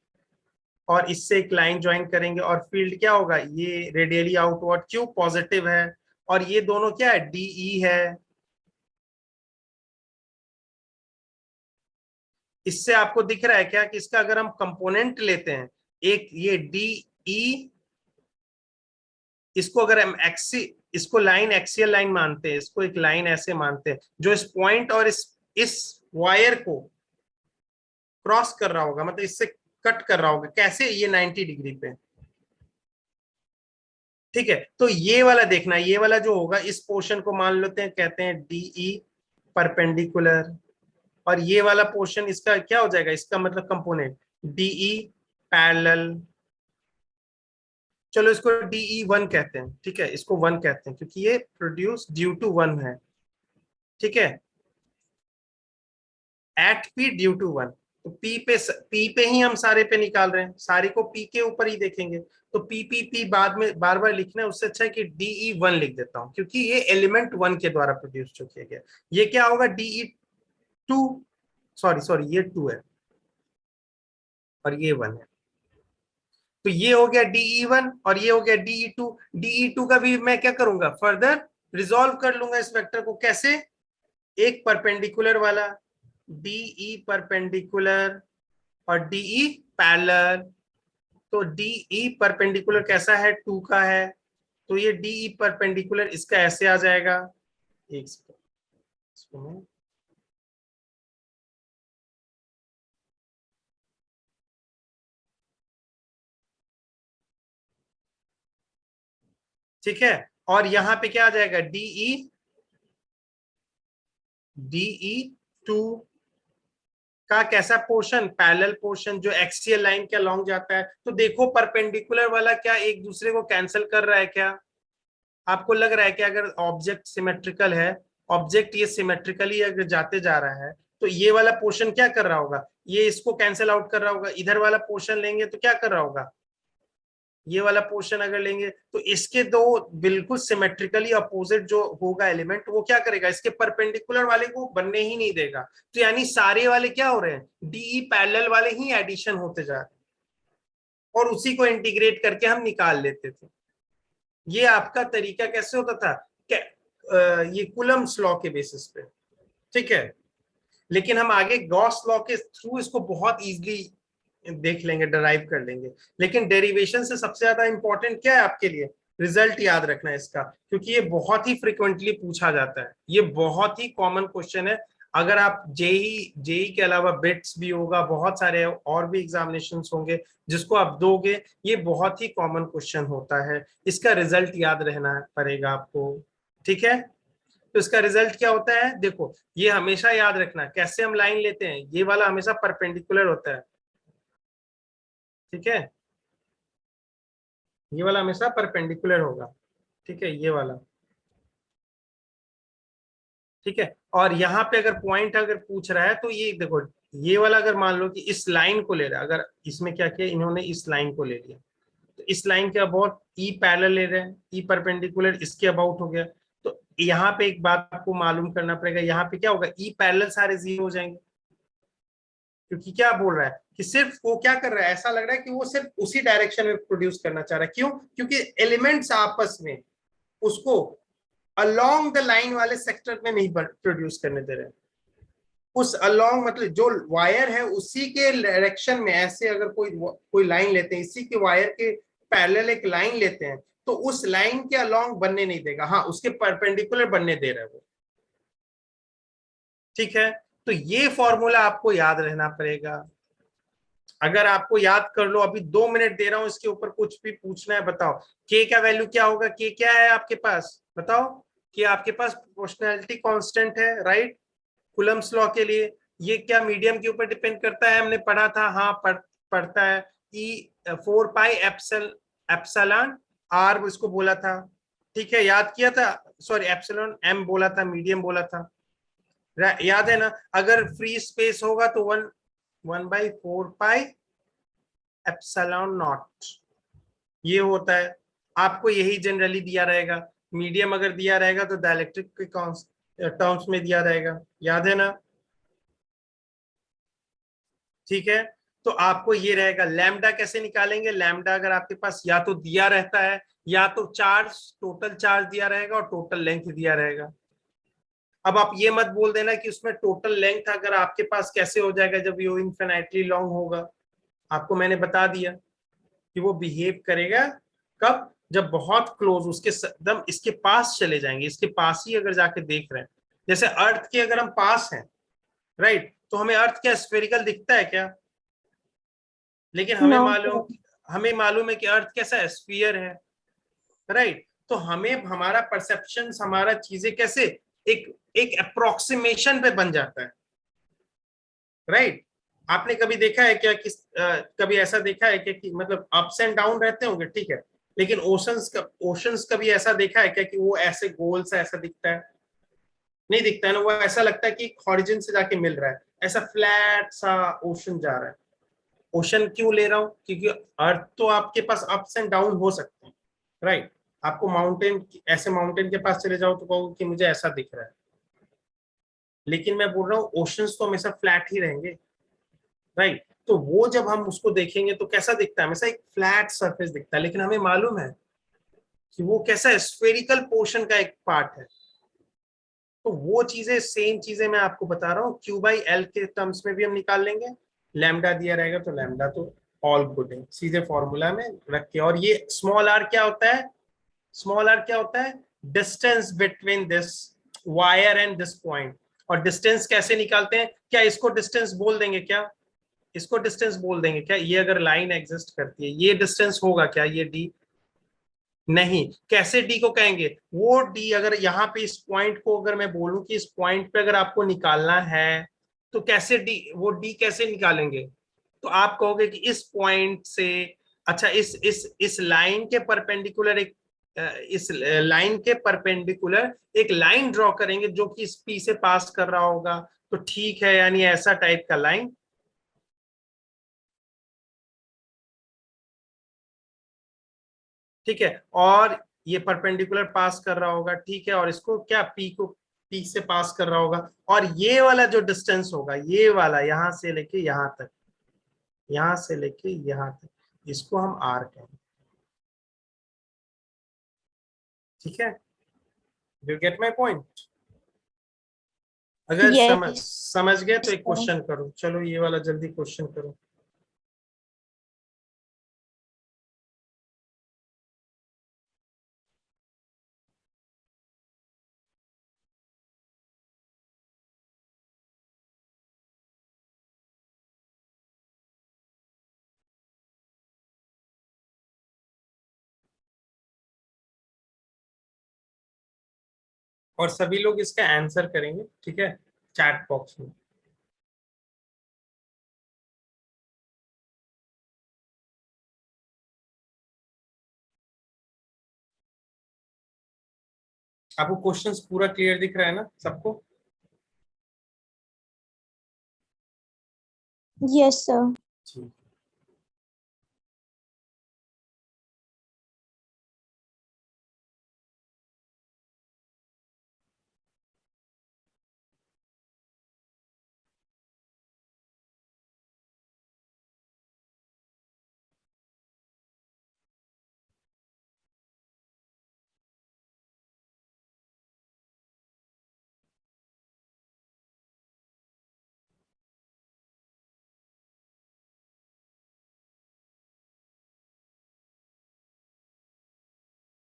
और इससे एक लाइन ज्वाइन करेंगे, और फील्ड क्या होगा, ये रेडियली आउटवर्ड, क्यों पॉजिटिव है, और ये दोनों क्या है, डीई है, इससे आपको दिख रहा है क्या कि इसका अगर हम कंपोनेंट लेते हैं, एक ये डीई, इसको अगर हम इसको लाइन एक्सियल लाइन मानते हैं, इसको एक लाइन ऐसे मानते हैं जो इस पॉइंट और इस वायर को क्रॉस कर रहा होगा, मतलब इससे कट कर रहा होगा, कैसे, ये 90 डिग्री पे, ठीक है। तो ये वाला देखना, ये वाला जो होगा इस पोर्शन को मान लेते हैं, कहते हैं डीई परपेंडिकुलर, और ये वाला पोर्शन इसका क्या हो जाएगा, इसका मतलब कंपोनेंट डीई पैरेलल, चलो इसको DE1 कहते हैं, ठीक है, इसको 1 कहते हैं क्योंकि ये प्रोड्यूस ड्यू टू 1 है, ठीक है, एट P ड्यू टू 1, तो P पे ही हम सारे पे निकाल रहे हैं, सारे को P के ऊपर ही देखेंगे, तो P बाद में बार बार लिखना है, उससे अच्छा है कि DE1 लिख देता हूं, क्योंकि ये एलिमेंट 1 के द्वारा प्रोड्यूस जो किया गया, ये क्या होगा DE2, सॉरी ये 2 है और ये 1 है, तो ये हो गया DE1 और ये हो गया DE2, DE2 का भी मैं क्या करूंगा, फर्दर रिजॉल्व कर लूंगा इस वेक्टर को, कैसे, एक परपेंडिकुलर वाला DE परपेंडिकुलर और DE पैरेलल, तो DE परपेंडिकुलर कैसा है, 2 का है, तो ये DE परपेंडिकुलर इसका ऐसे आ जाएगा। एक सेकंड, इसको मैं ठीक है, और यहां पे क्या आ जाएगा, DE2 का कैसा पोर्शन, पैरेलल पोर्शन जो एक्सियल लाइन के अलॉन्ग जाता है। तो देखो परपेंडिकुलर वाला क्या एक दूसरे को कैंसिल कर रहा है क्या? आपको लग रहा है कि अगर ऑब्जेक्ट सिमेट्रिकल है, ऑब्जेक्ट ये सिमेट्रिकली अगर जाते जा रहा है, तो ये वाला पोर्शन क्या कर रहा होगा, ये इसको कैंसिल आउट कर रहा होगा। इधर वाला पोर्शन लेंगे तो क्या कर रहा होगा, ये वाला पोर्शन अगर लेंगे तो इसके दो बिल्कुल सिमेट्रिकली अपोजिट जो होगा एलिमेंट, वो क्या करेगा, इसके परपेंडिकुलर वाले को बनने ही नहीं देगा। तो यानी सारे वाले क्या हो रहे हैं, DE पैरेलल वाले ही एडिशन होते जा रहे हैं, और उसी को इंटीग्रेट करके हम निकाल लेते थे। ये आपका तरीका कैसे होता था, ये कूलम्ब्स लॉ के बेसिस पे, ठीक है। लेकिन हम आगे गॉस लॉ के थ्रू इसको बहुत इजीली देख लेंगे, डराइव कर लेंगे। लेकिन डेरिवेशन से सबसे ज्यादा इंपॉर्टेंट क्या है आपके लिए, रिजल्ट याद रखना है इसका, क्योंकि ये बहुत ही फ्रिक्वेंटली पूछा जाता है, ये बहुत ही कॉमन क्वेश्चन है। अगर आप जेई के अलावा बिट्स भी होगा, बहुत सारे और भी एग्जामिनेशन होंगे जिसको आप दोगे, ये बहुत ही कॉमन क्वेश्चन होता है। इसका रिजल्ट याद रहना पड़ेगा आपको, ठीक है। तो इसका रिजल्ट क्या होता है, देखो ये हमेशा याद रखना कैसे हम लाइन लेते हैं, ये वाला हमेशा परपेंडिकुलर होता है, ठीक है, ये वाला हमेशा परपेंडिकुलर होगा, ठीक है, ये वाला, ठीक है। और यहाँ पे अगर पॉइंट अगर पूछ रहा है तो ये देखो, ये वाला अगर मान लो कि इस लाइन को ले रहा है, अगर इसमें क्या किया इन्होंने, इस लाइन को ले लिया, तो इस लाइन के अबाउट ई पैरेलल ले रहे हैं, ई परपेंडिकुलर इसके अबाउट हो गया। तो यहाँ पे एक बात आपको मालूम करना पड़ेगा, यहाँ पे क्या होगा, ई पैरेलल सारे जीरो हो जाएंगे, क्योंकि क्या बोल रहा है कि सिर्फ वो क्या कर रहा है, ऐसा लग रहा है कि वो सिर्फ उसी डायरेक्शन में प्रोड्यूस करना चाह रहा है। क्यों, क्योंकि एलिमेंट्स आपस में उसको अलोंग द लाइन वाले सेक्टर में नहीं प्रोड्यूस करने दे रहे। उस अलोंग मतलब जो वायर है उसी के डायरेक्शन में, ऐसे अगर कोई लाइन लेते हैं, इसी के वायर के पैरेलल एक लाइन लेते हैं, तो उस लाइन के अलोंग बनने नहीं देगा, हाँ उसके परपेंडिकुलर बनने दे रहा है वो, ठीक है। तो ये फॉर्मूला आपको याद रहना पड़ेगा। अगर आपको याद कर लो, अभी 2 मिनट दे रहा हूं, इसके ऊपर कुछ भी पूछना है बताओ। के का वैल्यू क्या होगा, के क्या है आपके पास बताओ, कि आपके पास प्रोपोर्शनैलिटी कांस्टेंट है, राइट, कूलम्ब्स लॉ के लिए। ये क्या मीडियम के ऊपर डिपेंड करता है, हमने पढ़ा था, हाँ पढ़ता है। ई 4 पाई एप्सिलॉन आर इसको बोला था, ठीक है, याद किया था, सॉरी एप्सिलॉन एम बोला था, मीडियम बोला था, याद है ना। अगर फ्री स्पेस होगा तो 1/4 पाई एप्सिलॉन नॉट ये होता है। आपको यही जनरली दिया रहेगा, मीडियम अगर दिया रहेगा तो डाइलेक्ट्रिक के टर्म्स में दिया रहेगा, याद है ना, ठीक है। तो आपको ये रहेगा, लैम्डा कैसे निकालेंगे, लैम्डा अगर आपके पास या तो दिया रहता है, या तो चार्ज, टोटल चार्ज दिया रहेगा और टोटल लेंथ दिया रहेगा। अब आप ये मत बोल देना कि उसमें टोटल लेंथ अगर आपके पास कैसे हो जाएगा जब ये इनफिनिटली लॉन्ग होगा। आपको मैंने बता दिया कि वो बिहेव करेगा कब, जब बहुत क्लोज उसके एकदम इसके पास चले जाएंगे, इसके पास ही अगर जाके देख रहे हैं, जैसे अर्थ के अगर हम पास हैं, राइट, तो हमें अर्थ क्या स्फेरिकल दिखता है क्या, लेकिन नो सर। हमें मालूम है कि अर्थ कैसा है, स्फीयर है, राइट। तो हमें हमारा परसेप्शन, हमारा चीजें कैसे एक एक अप्रोक्सीमेशन पे बन जाता है, राइट। आपने कभी देखा है क्या, कभी ऐसा देखा है क्या कि मतलब अप्स एंड डाउन रहते होंगे, ठीक है, लेकिन ओशंस कभी ऐसा देखा है क्या कि वो ऐसे गोल सा ऐसा दिखता है, नहीं दिखता है ना, वो ऐसा लगता है कि हॉरिजन से जाके मिल रहा है, ऐसा फ्लैट सा ओशन जा रहा है। ओशन क्यों ले रहा हूं, क्योंकि अर्थ तो आपके पास अप्स एंड डाउन हो सकते हैं, राइट। आपको माउंटेन, ऐसे माउंटेन के पास चले जाओ तो कहोगे कि मुझे ऐसा दिख रहा है, लेकिन मैं बोल रहा हूँ ओशंस तो हमेशा फ्लैट ही रहेंगे, राइट। तो वो जब हम उसको देखेंगे तो कैसा दिखता है, हमेशा एक फ्लैट सरफेस दिखता है, लेकिन हमें मालूम है कि वो कैसा है, स्फेरिकल पोर्शन का एक पार्ट है। तो वो चीजें, सेम चीजें मैं आपको बता रहा हूँ, Q/L के टर्म्स में भी हम निकाल लेंगे। लैम्डा दिया रहेगा तो लैम्डा तो ऑल गुड है, सीधे फॉर्मूला में रख के। और ये स्मॉल आर क्या होता है? स्मॉल आर क्या होता है? Distance between this wire and this point. और डिस्टेंस कैसे निकालते हैं? क्या इसको डिस्टेंस बोल देंगे? क्या इसको डिस्टेंस बोल देंगे क्या? ये अगर लाइन एग्जिस्ट करती है, ये डिस्टेंस होगा क्या? ये डी नहीं। कैसे डी को कहेंगे? वो डी अगर यहाँ पे इस पॉइंट को अगर मैं बोलूं कि इस पॉइंट पे अगर आपको निकालना है, तो कैसे डी, वो डी कैसे निकालेंगे? तो आप कहोगे कि इस पॉइंट से, अच्छा इस लाइन के परपेंडिकुलर एक इस लाइन के परपेंडिकुलर एक लाइन ड्रॉ करेंगे जो कि इस पी से पास कर रहा होगा, तो ठीक है, यानी ऐसा टाइप का लाइन। ठीक है, और ये परपेंडिकुलर पास कर रहा होगा, ठीक है, और इसको क्या पी को पी से पास कर रहा होगा। और ये वाला जो डिस्टेंस होगा, ये वाला यहां से लेके यहां तक, यहां से लेके यहां तक, इसको हम आर कहेंगे। ठीक है, यू गेट माई पॉइंट? अगर Yes, समझ गए तो एक sir. क्वेश्चन करो, चलो ये वाला जल्दी क्वेश्चन करो। और सभी लोग इसका आंसर करेंगे, ठीक है, चैट बॉक्स में। आपको क्वेश्चंस पूरा क्लियर दिख रहा है ना सबको? Yes, sir. ठीक।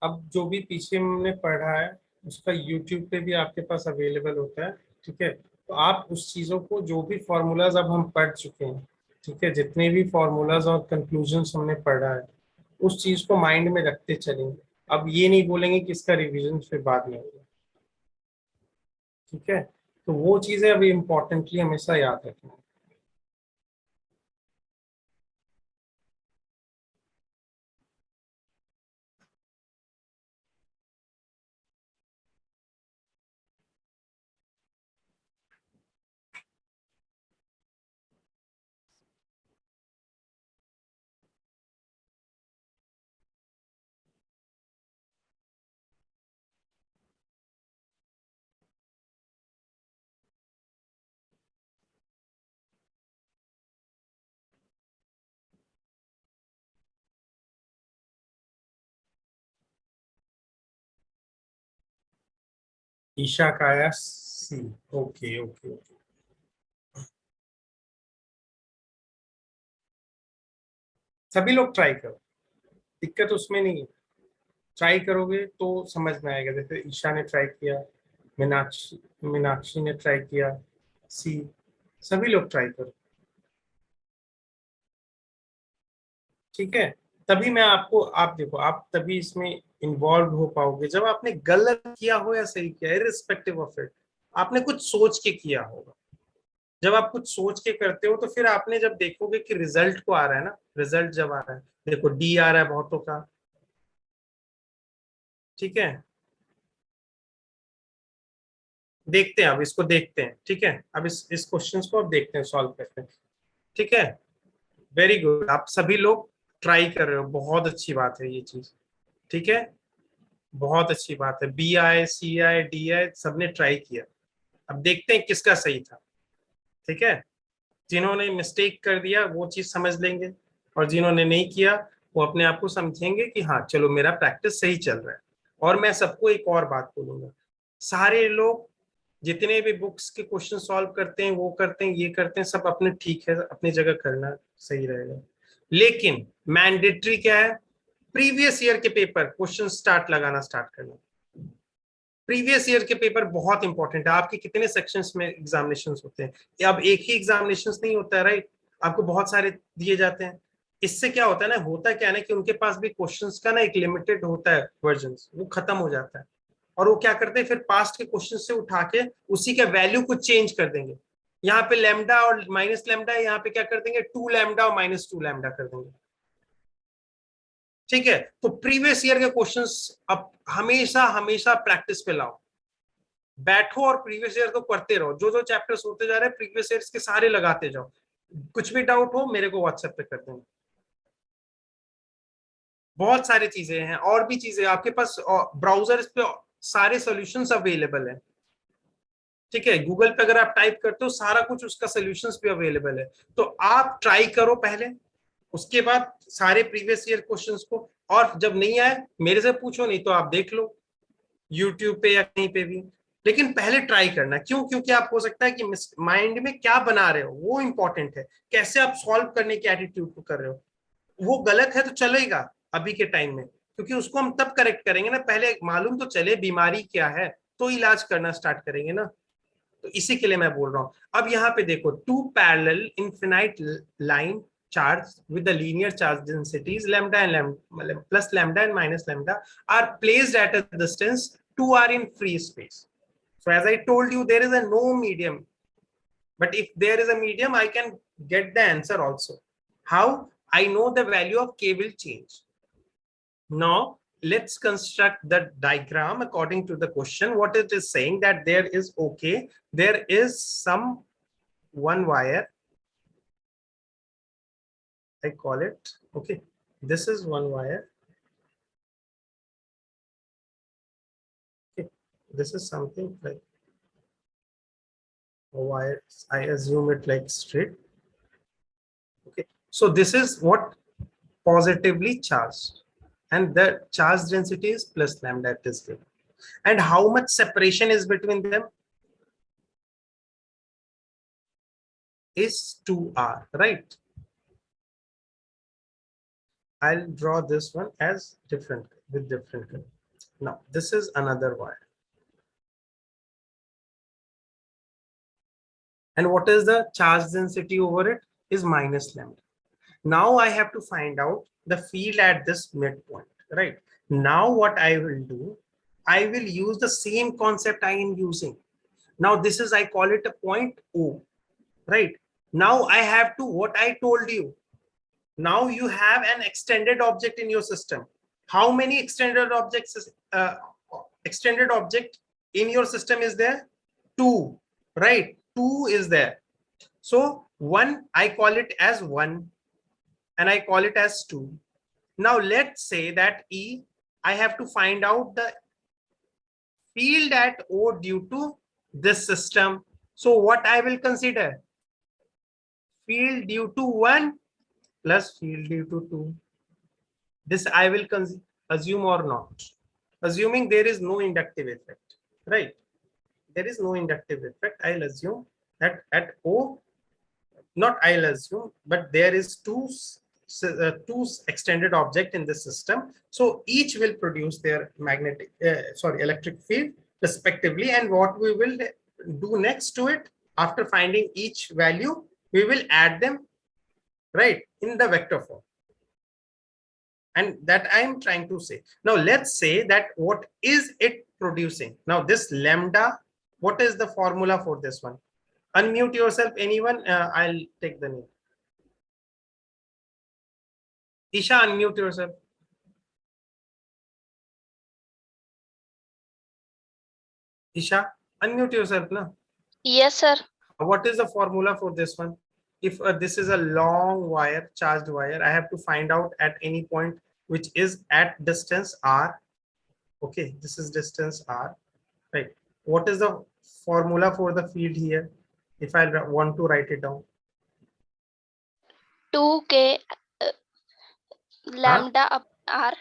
अब जो भी पीछे हमने पढ़ा है उसका यूट्यूब पे भी आपके पास अवेलेबल होता है, ठीक है। तो आप उस चीज़ों को, जो भी फॉर्मूलाज अब हम पढ़ चुके हैं, ठीक है, जितने भी फॉर्मूलाज और कंक्लूजन्स हमने पढ़ा है, उस चीज को माइंड में रखते चलेंगे। अब ये नहीं बोलेंगे कि इसका रिवीजन फिर बाद में होगा, ठीक है। तो वो चीजें अभी इम्पोर्टेंटली हमेशा याद रखना है। ईशा का आया सी। Okay okay okay. सभी लोग ट्राई करो, दिक्कत उसमें नहीं है। ट्राई करोगे तो समझ में आएगा। जैसे ईशा ने ट्राई किया, मीनाक्षी मीनाक्षी ने ट्राई किया, सी, सभी लोग ट्राई करो, ठीक है। तभी मैं आपको, आप देखो, आप तभी इसमें इन्वॉल्व हो पाओगे जब आपने गलत किया हो या सही किया, इररिस्पेक्टिव ऑफ इट, आपने कुछ सोच के किया होगा। जब आप कुछ सोच के करते हो तो फिर आपने जब देखोगे कि रिजल्ट को आ रहा है ना, रिजल्ट जब आ रहा है, देखो डी आ रहा है बहुतों का, ठीक है। देखते हैं, अब इसको देखते हैं, ठीक है। अब इस क्वेश्चन को अब देखते हैं, सॉल्व करते हैं, ठीक है। वेरी गुड, आप सभी लोग ट्राई कर रहे हो, बहुत अच्छी बात है ये चीज, ठीक है। बहुत अच्छी बात है, B I C I D I सबने ट्राई किया। अब देखते हैं किसका सही था, ठीक है। जिन्होंने मिस्टेक कर दिया वो चीज समझ लेंगे, और जिन्होंने नहीं किया वो अपने आप को समझेंगे कि हाँ चलो मेरा प्रैक्टिस सही चल रहा है। और मैं सबको एक और बात बोलूंगा, सारे लोग जितने भी बुक्स के क्वेश्चन सॉल्व करते हैं, वो करते हैं, ये करते हैं, सब अपने ठीक है, अपनी जगह करना सही रहेगा। लेकिन मैंडेटरी क्या है, प्रीवियस ईयर के पेपर क्वेश्चन स्टार्ट करना। प्रीवियस ईयर के पेपर बहुत इंपॉर्टेंट है। आपके कितने सेक्शंस में एग्जामिनेशन होते हैं, अब एक ही एग्जामिनेशन नहीं होता है, राइट, आपको बहुत सारे दिए जाते हैं। इससे क्या होता है ना, होता क्या है ना कि उनके पास भी क्वेश्चंस का ना एक लिमिटेड होता है वर्जन, वो खत्म हो जाता है, और वो क्या करते हैं फिर पास्ट के क्वेश्चन से उठा के उसी के वैल्यू को चेंज कर देंगे। यहाँ पे लैम्डा और माइनस लैम्डा, यहाँ पे क्या कर देंगे, 2 लैम्डा और -2 लैम्डा कर देंगे। ठीक है, तो प्रीवियस ईयर के क्वेश्चंस अब हमेशा हमेशा प्रैक्टिस पे लाओ, बैठो और प्रीवियस ईयर को पढ़ते रहो। जो जो चैप्टर्स होते जा रहे हैं प्रीवियस ईयर के सारे लगाते जाओ। कुछ भी डाउट हो मेरे को व्हाट्सएप पे कर देना। बहुत सारी चीजें हैं, और भी चीजें आपके पास ब्राउजर पे सारे सॉल्यूशंस अवेलेबल है। ठीक है, गूगल पे अगर आप टाइप करते हो सारा कुछ उसका सॉल्यूशंस भी अवेलेबल है। तो आप ट्राई करो पहले, उसके बाद सारे प्रीवियस ईयर क्वेश्चंस को, और जब नहीं आए मेरे से पूछो, नहीं तो आप देख लो यूट्यूब पे या कहीं पे भी। लेकिन पहले ट्राई करना, क्यों, क्योंकि आप हो सकता है कि माइंड में क्या बना रहे हो वो इंपॉर्टेंट है, कैसे आप सॉल्व करने की एटीट्यूड को कर रहे हो। वो गलत है तो चलेगा अभी के टाइम में, क्योंकि उसको हम तब करेक्ट करेंगे ना, पहले मालूम तो चले बीमारी क्या है तो इलाज करना स्टार्ट करेंगे ना। तो इसी के लिए मैं बोल रहा हूं। अब यहाँ पे देखो, two parallel infinite line charge with the linear charge densities lambda and lambda plus lambda and minus lambda are placed at a distance 2 are in free space. So as I told you, there is a no medium, but if there is a medium I can get the answer also. How? I know the value of k will change. Now let's construct the diagram according to the question. What it is saying, that there is, okay, there is some one wire, I call it, okay, this is one wire, okay, this is something like a wire, I assume it like straight, okay. So this is what positively charged, and the charge density is plus lambda at this given. And how much separation is between them is 2r, right? I'll draw this one as different with different color. Now this is another wire, and what is the charge density over it is minus lambda. Now I have to find out the field at this midpoint, right? Now what I will do, I will use the same concept I am using. Now this is, I call it a point O, right? Now I have to, what I told you, now you have an extended object in your system. How many extended objects extended object in your system is there? 2, right? 2 is there. So 1, I call it as 1, and I call it as 2. Now let's say that E, I have to find out the field at O due to this system. So what I will consider? Field due to 1 plus field due to 2. This I will assume or not. Assuming there is no inductive effect, right? There is no inductive effect. I'll assume that at O, not I'll assume, but there is two extended object in the system. So each will produce their electric field respectively. And what we will do next to it, after finding each value, we will add them, right, in the vector form. And that I am trying to say. Now let's say that what is it producing? Now this lambda, what is the formula for this one? Unmute yourself, anyone. I'll take the name. Isha, unmute yourself. Isha, unmute yourself, na? Yes, sir. What is the formula for this one? If this is a long wire, charged wire, I have to find out at any point which is at distance r. Okay, this is distance r, right? What is the formula for the field here? If I want to write it down. 2k lambda r.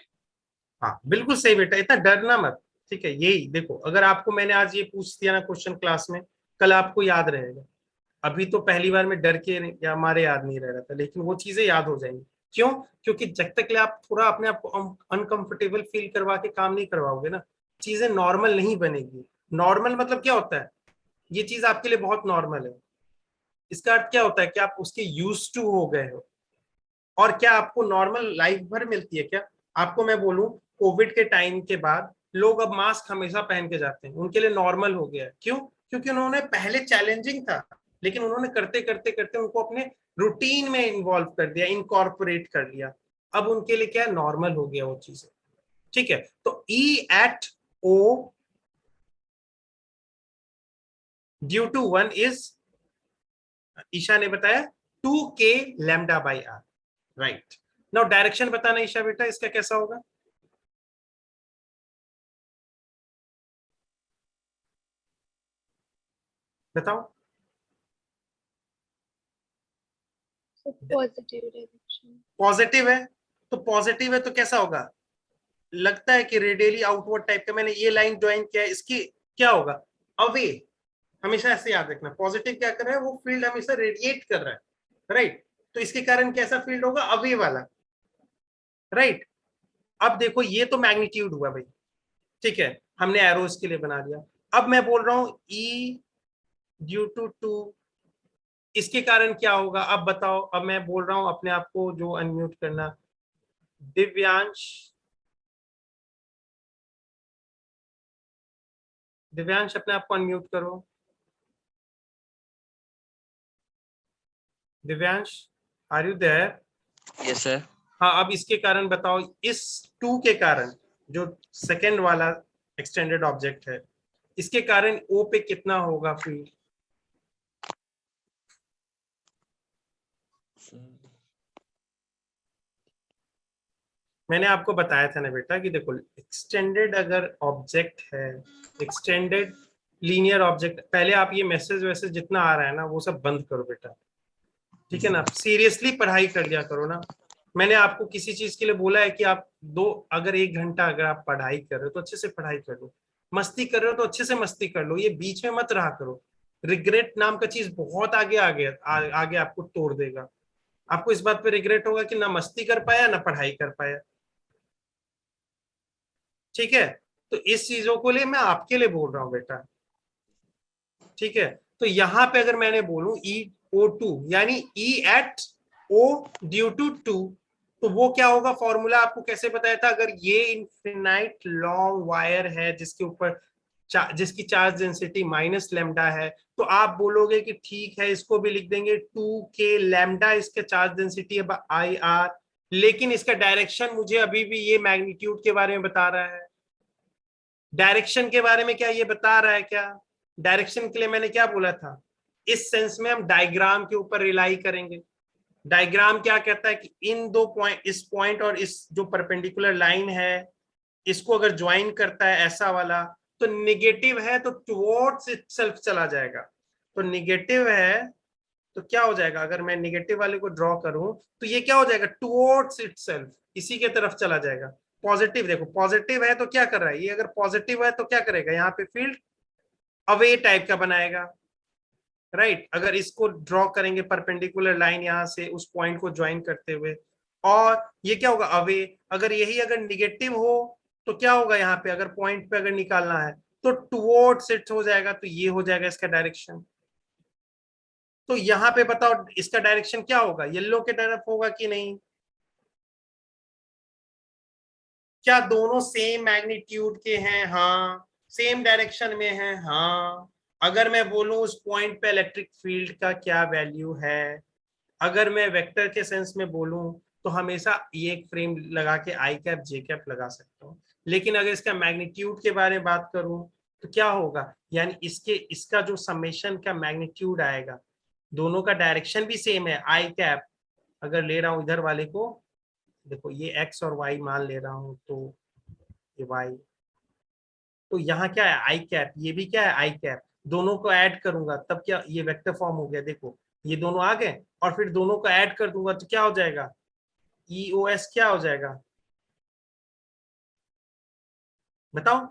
हाँ बिल्कुल सही बेटा, इतना डरना मत। ठीक है, यही देखो, अगर आपको मैंने आज ये पूछ दिया ना क्वेश्चन क्लास में, कल आपको याद रहेगा। अभी तो पहली बार में डर के या हमारे याद नहीं रह रहा था, लेकिन वो चीजें याद हो जाएंगी। क्यों? क्योंकि जब तक ले आप थोड़ा अपने आप को अनकंफर्टेबल फील करवा के काम नहीं करवाओगे ना, चीजें नॉर्मल नहीं बनेगी। नॉर्मल मतलब क्या होता है? ये चीज आपके लिए बहुत नॉर्मल है, इसका अर्थ क्या होता है कि आप उसके यूज टू हो गए हो। और क्या आपको नॉर्मल लाइफ भर मिलती है क्या? आपको मैं बोलूं, कोविड के टाइम के बाद लोग अब मास्क हमेशा पहन के जाते हैं, उनके लिए नॉर्मल हो गया है। क्यों? क्योंकि उन्होंने पहले चैलेंजिंग था, लेकिन उन्होंने करते करते करते उनको अपने रूटीन में इन्वॉल्व कर दिया, इनकॉर्पोरेट कर लिया। अब उनके लिए क्या नॉर्मल हो गया वो चीजें। ठीक है, तो E at O due to one is, Isha ने बताया, 2k lambda by R. Right. Now direction बताना ईशा बेटा, इसका कैसा होगा? बताओ। So positive direction. पॉजिटिव है, तो पॉजिटिव है तो कैसा होगा? लगता है कि रेडियली आउटवर्ड टाइप का, मैंने ये लाइन ज्वाइन किया है, इसकी क्या होगा? अवे। हमेशा ऐसे याद रखना, पॉजिटिव क्या कर रहा है, वो फील्ड हमेशा रेडिएट कर रहा है। राइट। तो इसके कारण कैसा फील्ड होगा? अवे वाला। राइट। अब देखो, ये तो मैग्नीट्यूड हुआ भाई, ठीक है, हमने एरोस के लिए बना दिया। अब मैं बोल रहा हूं ई ड्यू टू टू, इसके कारण क्या होगा अब बताओ। अब मैं बोल रहा हूं अपने आप को जो अनम्यूट करना, दिव्यांश। दिव्यांश अपने आप को अनम्यूट करो। Divyansh, are you there? Yes sir. हाँ, अब इसके कारण बताओ, इस टू के कारण, जो सेकेंड वाला एक्सटेंडेड ऑब्जेक्ट है, इसके कारण ओ पे कितना होगा फील्ड? मैंने आपको बताया था ना बेटा कि देखो, एक्सटेंडेड अगर ऑब्जेक्ट है, एक्सटेंडेड लीनियर ऑब्जेक्ट, पहले आप ये मैसेज वैसेज जितना आ रहा है ना वो सब बंद करो बेटा। ठीक है ना, सीरियसली पढ़ाई कर लिया करो ना। मैंने आपको किसी चीज के लिए बोला है कि आप दो, अगर 1 घंटा अगर आप पढ़ाई कर रहे हो तो अच्छे से पढ़ाई कर लो, मस्ती कर रहे हो तो अच्छे से मस्ती कर लो, ये बीच में मत रहा करो। रिग्रेट नाम का चीज बहुत आगे आगे आगे आपको तोड़ देगा। आपको इस बात पे रिग्रेट होगा कि ना मस्ती कर पाया ना पढ़ाई कर पाया। ठीक है, तो इस चीजों को लिए मैं आपके लिए बोल रहा हूँ बेटा। ठीक है, तो यहां पे अगर मैंने बोलूं ई ओ टू, यानी E at O due to two, तो वो क्या होगा? फॉर्मूला आपको कैसे बताया था? अगर ये इनफिनाइट लॉन्ग वायर है जिसके ऊपर जिसकी चार्ज डेंसिटी माइनस लेमडा है, तो आप बोलोगे कि ठीक है, इसको भी लिख देंगे 2k लैम्डा, इसका चार्ज डेंसिटी है आई आर, लेकिन इसका डायरेक्शन मुझे अभी भी ये मैग्नीट्यूड के बारे में बता रहा है। डायरेक्शन के बारे में क्या ये बता रहा है क्या? डायरेक्शन के लिए मैंने क्या बोला था? इस सेंस में हम डायग्राम के ऊपर रिलाई करेंगे। डायग्राम क्या कहता है कि इन दो पॉइंट, इस पॉइंट और इस जो परपेंडिकुलर लाइन है, इसको अगर ज्वाइन करता है ऐसा वाला, तो निगेटिव है तो टुवर्ड्स इटसेल्फ चला जाएगा। तो निगेटिव है तो क्या हो जाएगा? अगर मैं निगेटिव वाले को ड्रॉ करूं तो ये क्या हो जाएगा? टुवर्ड्स इटसेल्फ, इसी के तरफ चला जाएगा। पॉजिटिव देखो, पॉजिटिव है तो क्या कर रहा है ये? अगर पॉजिटिव है तो क्या करेगा? यहाँ पे फील्ड अवे टाइप का बनाएगा। राइट। अगर इसको ड्रॉ करेंगे परपेंडिकुलर लाइन यहां से उस पॉइंट को ज्वाइन करते हुए, और ये क्या होगा? अवे। अगर यही अगर निगेटिव हो तो क्या होगा? यहाँ पे अगर पॉइंट पे अगर निकालना है तो टुवर्ड्स इट हो जाएगा, तो ये हो जाएगा इसका डायरेक्शन। तो यहाँ पे बताओ इसका डायरेक्शन क्या होगा? येलो के तरफ होगा कि नहीं? क्या दोनों सेम मैग्नीट्यूड के हैं? हाँ। सेम डायरेक्शन में है? हाँ। अगर मैं बोलूं उस पॉइंट पे इलेक्ट्रिक फील्ड का क्या वैल्यू है, अगर मैं वेक्टर के सेंस में बोलूं तो हमेशा ये एक फ्रेम लगा के आई कैप जे कैप लगा सकता हूँ, लेकिन अगर इसका मैग्नीट्यूड के बारे में बात करूं तो क्या होगा? यानी इसके इसका जो समेशन का मैग्नीट्यूड आएगा, दोनों का डायरेक्शन भी सेम है, आई कैप। अगर ले रहा हूं इधर वाले को, देखो ये एक्स और वाई मान ले रहा हूं, तो ये वाई, तो यहाँ क्या है? आई कैप, ये भी क्या है? आई कैप। दोनों को ऐड करूंगा तब क्या, ये वेक्टर फॉर्म हो गया, देखो ये दोनों आ गए, और फिर दोनों को ऐड कर दूंगा तो क्या हो जाएगा? ईओएस क्या हो जाएगा? बताओ।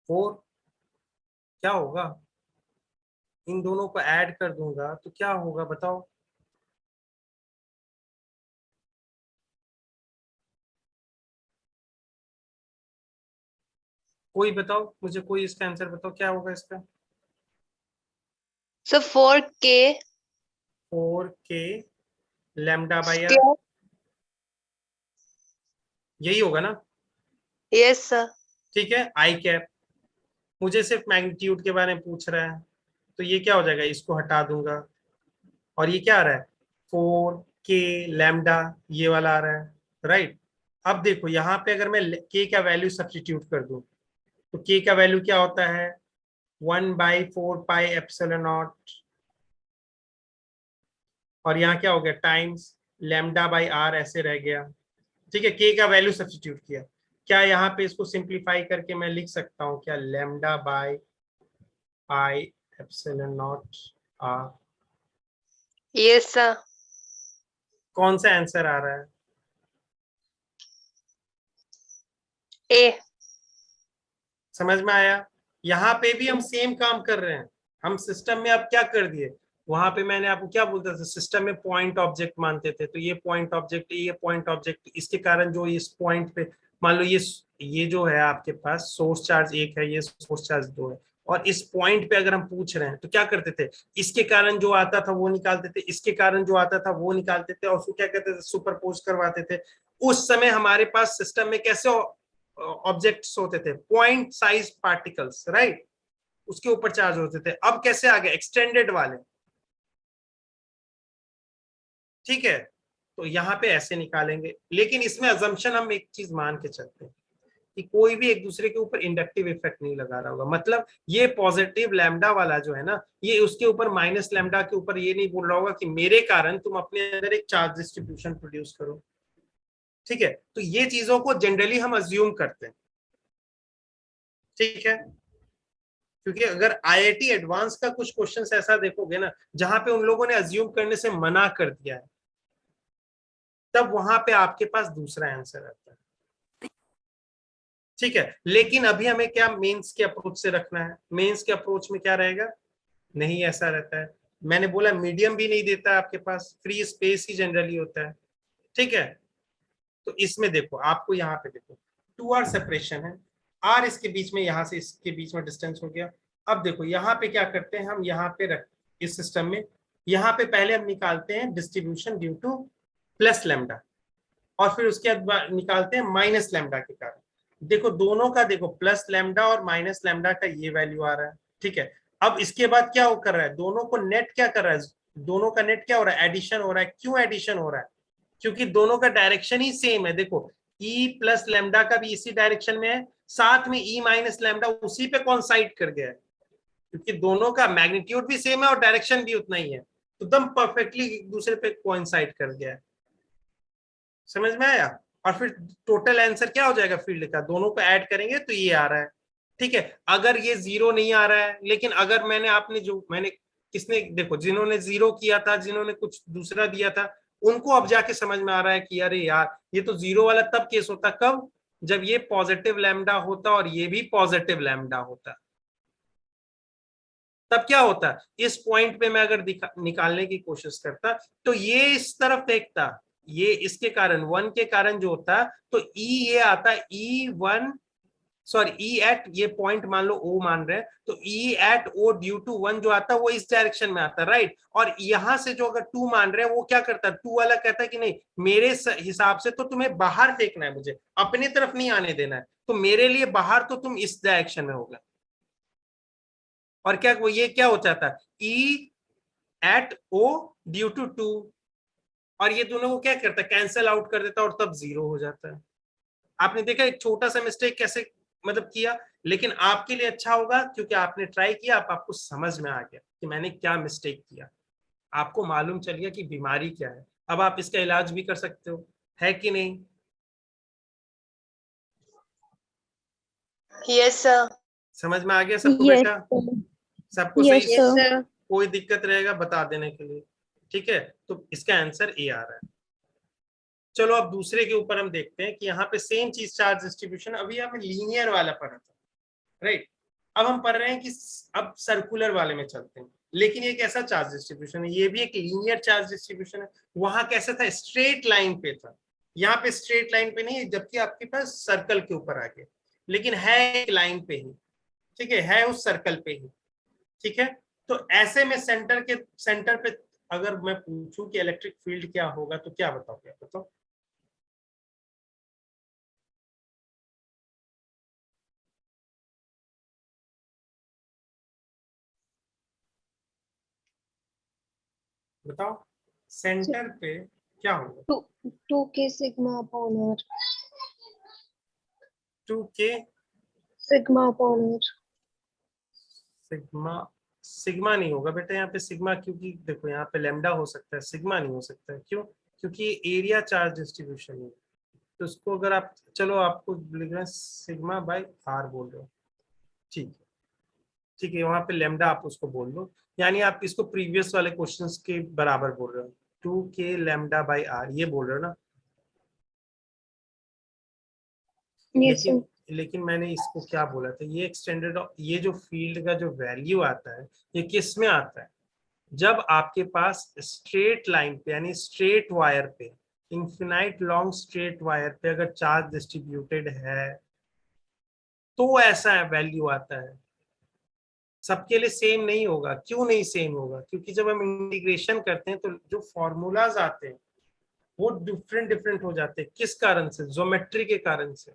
4 क्या होगा? इन दोनों को ऐड कर दूंगा तो क्या होगा बताओ? कोई बताओ मुझे, कोई इसका आंसर बताओ क्या होगा इसका? So 4k 4k lambda by R, square. यही होगा ना? Yes, sir. ठीक है, आई कैप मुझे सिर्फ मैग्नीट्यूड के बारे में पूछ रहा है, तो ये क्या हो जाएगा, इसको हटा दूंगा और ये क्या आ रहा है 4k लैम्डा, ये वाला आ रहा है, राइट। अब देखो यहाँ पे अगर मैं k का वैल्यू सब्स्टिट्यूट कर दूं तो k का वैल्यू क्या होता है 1/4 पाई एप्सिलॉन नॉट, और यहाँ क्या हो गया टाइम्स लैम्डा बाई आर ऐसे रह गया। ठीक है, k का वैल्यू सब्स्टिट्यूट किया, क्या यहाँ पे इसको सिंप्लीफाई करके मैं लिख सकता हूँ क्या lambda by I epsilon naught R? Yes, sir. कौन सा आंसर आ रहा है? A. समझ में आया? यहाँ पे भी हम सेम काम कर रहे हैं, हम सिस्टम में अब क्या कर दिए, वहां पे मैंने आपको क्या बोलता था, सिस्टम में पॉइंट ऑब्जेक्ट मानते थे, तो ये पॉइंट ऑब्जेक्ट, ये पॉइंट ऑब्जेक्ट, इसके कारण जो इस पॉइंट पे मान लो ये जो है आपके पास सोर्स चार्ज 1 है, ये सोर्स चार्ज 2 है, और इस पॉइंट पे अगर हम पूछ रहे हैं तो क्या करते थे, इसके कारण जो आता था वो निकालते थे, इसके कारण जो आता था वो निकालते थे, और उसको क्या कहते थे सुपरपोज करवाते थे। उस समय हमारे पास सिस्टम में कैसे ऑब्जेक्ट्स होते थे, पॉइंट साइज पार्टिकल्स, राइट, उसके ऊपर चार्ज होते थे। अब कैसे आ गए एक्सटेंडेड वाले, ठीक है, तो यहाँ पे ऐसे निकालेंगे, लेकिन इसमें अजम्पशन हम एक चीज मान के चलते हैं कि कोई भी एक दूसरे के ऊपर इंडक्टिव इफेक्ट नहीं लगा रहा होगा, मतलब ये पॉजिटिव लैम्डा वाला जो है ना, ये उसके ऊपर माइनस लैम्डा के ऊपर ये नहीं बोल रहा होगा कि मेरे कारण तुम अपने अंदर एक चार्ज डिस्ट्रीब्यूशन प्रोड्यूस करो। ठीक है, तो ये चीजों को जनरली हम अज्यूम करते हैं, ठीक है, क्योंकि अगर आईआईटी एडवांस का कुछ क्वेश्चंस ऐसा देखोगे ना जहां पे उन लोगों ने अज्यूम करने से मना कर दिया है, तब वहां पे आपके पास दूसरा आंसर आता है। ठीक है, लेकिन अभी हमें क्या मेंस के अप्रोच से रखना है, मेंस के अप्रोच में क्या रहेगा, नहीं ऐसा रहता है, मैंने बोला मीडियम भी नहीं देता आपके पास, फ्री स्पेस ही जनरली होता है। ठीक है, तो इसमें देखो आपको यहाँ पे देखो 2r सेपरेशन है, r इसके बीच में, यहां से इसके बीच में डिस्टेंस हो गया। अब देखो यहाँ पे क्या करते हैं हम, यहाँ पे रख इस सिस्टम में, यहाँ पे पहले हम निकालते हैं distribution due two plus lambda, और फिर उसके बाद निकालते हैं माइनस लैम्डा के कारण। देखो दोनों का देखो प्लस लैम्डा और माइनस लैम्डा का ये वैल्यू आ रहा है। ठीक है, अब इसके बाद क्या कर रहा है, दोनों को नेट क्या कर रहा है, दोनों का नेट क्या हो रहा है, एडिशन हो रहा है। क्यों एडिशन हो रहा है, क्योंकि दोनों का डायरेक्शन ही सेम है। देखो ई प्लस लैम्डा का भी इसी डायरेक्शन में है, साथ में ई माइनस लैम्डा उसी पे कॉन्साइड कर गया है, क्योंकि दोनों का मैग्नीट्यूड भी सेम है और डायरेक्शन भी उतना ही है, तो एकदम परफेक्टली एक दूसरे पे कोइंसाइड कर गया है। समझ में आया? और फिर टोटल आंसर क्या हो जाएगा फील्ड का, दोनों को ऐड करेंगे तो ये आ रहा है। ठीक है, अगर ये 0 नहीं आ रहा है, लेकिन अगर मैंने किसने देखो, जिन्होंने 0 किया था, जिन्होंने कुछ दूसरा दिया था, उनको अब जाके समझ में आ रहा है कि अरे यार ये तो 0 वाला तब केस होता, कब, जब ये पॉजिटिव लैम्डा होता और ये भी पॉजिटिव लैम्डा होता, तब क्या होता, इस पॉइंट पे मैं अगर निकालने की कोशिश करता तो ये इस तरफ फेंकता, ये इसके कारण 1 के कारण जो होता, तो ई ये आता E1, सॉरी ई एट, ये पॉइंट मान लो ओ मान रहे हैं, तो E at O due to 1 जो आता है वो इस डायरेक्शन में आता है, राइट। और यहां से जो अगर 2 मान रहे हैं वो क्या करता है, 2 वाला कहता है कि नहीं मेरे हिसाब से तो तुम्हें बाहर फेंकना है, मुझे अपनी तरफ नहीं आने देना है, तो मेरे लिए बाहर तो तुम इस डायरेक्शन में होगा। और क्या वो ये क्या हो जाता है ई एट ओ ड्यू टू 2, और ये दोनों को क्या करता है कैंसिल आउट कर देता है और तब 0 हो जाता है। आपने देखा एक छोटा सा मिस्टेक कैसे मतलब किया, लेकिन आपके लिए अच्छा होगा क्योंकि आपने ट्राई किया, आपको समझ में आ गया कि मैंने क्या मिस्टेक किया, आपको मालूम चल गया कि बीमारी क्या है, अब आप इसका इलाज भी कर सकते हो, है कि नहीं? Yes, sir. समझ में आ गया सबको Yes, बेटा? sir. सबको Yes, सही? Yes, sir. sir. कोई दिक्कत रहेगा बता देने के लिए, ठीक है, तो इसका आंसर ए आ रहा है। चलो अब दूसरे के ऊपर हम देखते हैं कि यहाँ पे सेम चीज चार्ज डिस्ट्रीब्यूशन, अभी हमें लीनियर वाला पढ़ा था, राइट। अब हम पढ़ रहे हैं कि अब सर्कुलर वाले में चलते हैं। लेकिन ये कैसा चार्ज डिस्ट्रीब्यूशन है, ये भी एक लीनियर चार्ज डिस्ट्रीब्यूशन है। वहां कैसा था, स्ट्रेट लाइन पे था, यहाँ पे स्ट्रेट लाइन पे नहीं है, जबकि आपके पास सर्कल के ऊपर आ गया, लेकिन है एक लाइन पे ही, ठीक है उस सर्कल पे ही, ठीक है। तो ऐसे में सेंटर पे अगर मैं पूछूं कि इलेक्ट्रिक फील्ड क्या होगा तो क्या बताओगे, बताओ। बताओ सेंटर पे क्या होगा। 2k sigma upon r. 2k Sigma upon r. Sigma, sigma नहीं होगा बेटा यहाँ पे सिग्मा, क्योंकि देखो यहाँ पे लेमडा हो सकता है, सिग्मा नहीं हो सकता है। क्यों? क्योंकि ये एरिया चार्ज डिस्ट्रीब्यूशन है। तो उसको अगर आप, चलो आपको लिख रहे हैं सिग्मा बाई आर बोल रहे हो, ठीक है, ठीक है, वहां पे लेमडा आप उसको बोल दो, यानी आप इसको प्रीवियस वाले क्वेश्चंस के बराबर बोल रहे हो, 2k लेमडा बाई आर ये बोल रहे हो ना। Yes, sir. लेकिन मैंने इसको क्या बोला था, ये एक्सटेंडेड, ये जो फील्ड का जो वैल्यू आता है ये किस में आता है, जब आपके पास स्ट्रेट लाइन पे यानी स्ट्रेट वायर पे, इंफिनाइट लॉन्ग स्ट्रेट वायर पे अगर चार्ज डिस्ट्रीब्यूटेड है तो ऐसा वैल्यू आता है। सबके लिए सेम नहीं होगा। क्यों नहीं सेम होगा? क्योंकि जब हम इंटीग्रेशन करते हैं तो जो फॉर्मूलाज आते हैं वो डिफरेंट डिफरेंट हो जाते हैं। किस कारण से? ज्योमेट्री के कारण से,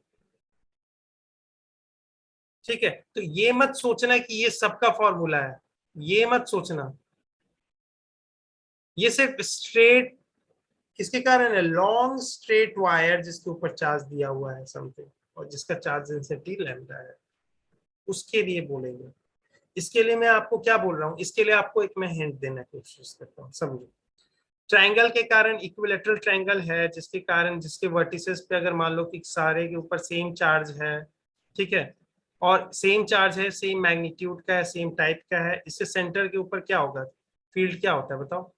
ठीक है। तो ये मत सोचना कि ये सबका फॉर्मूला है, ये मत सोचना। ये सिर्फ स्ट्रेट किसके कारण है, लॉन्ग स्ट्रेट वायर जिसके ऊपर चार्ज दिया हुआ है समथिंग, और जिसका चार्ज डेंसिटी लैम्डा है, उसके लिए बोलेंगे। इसके लिए मैं आपको क्या बोल रहा हूँ, इसके लिए आपको एक मैं हिंट देने की कोशिश करता हूँ, समझो। ट्रायंगल के कारण, इक्विलैटरल ट्रायंगल है जिसके कारण, जिसके वर्टिसेस पे अगर मान लो कि सारे के ऊपर सेम चार्ज है, ठीक है, और सेम चार्ज है, सेम मैग्नीट्यूड का है, सेम टाइप का है, इससे सेंटर के ऊपर क्या होगा, फील्ड क्या होता है बताओ।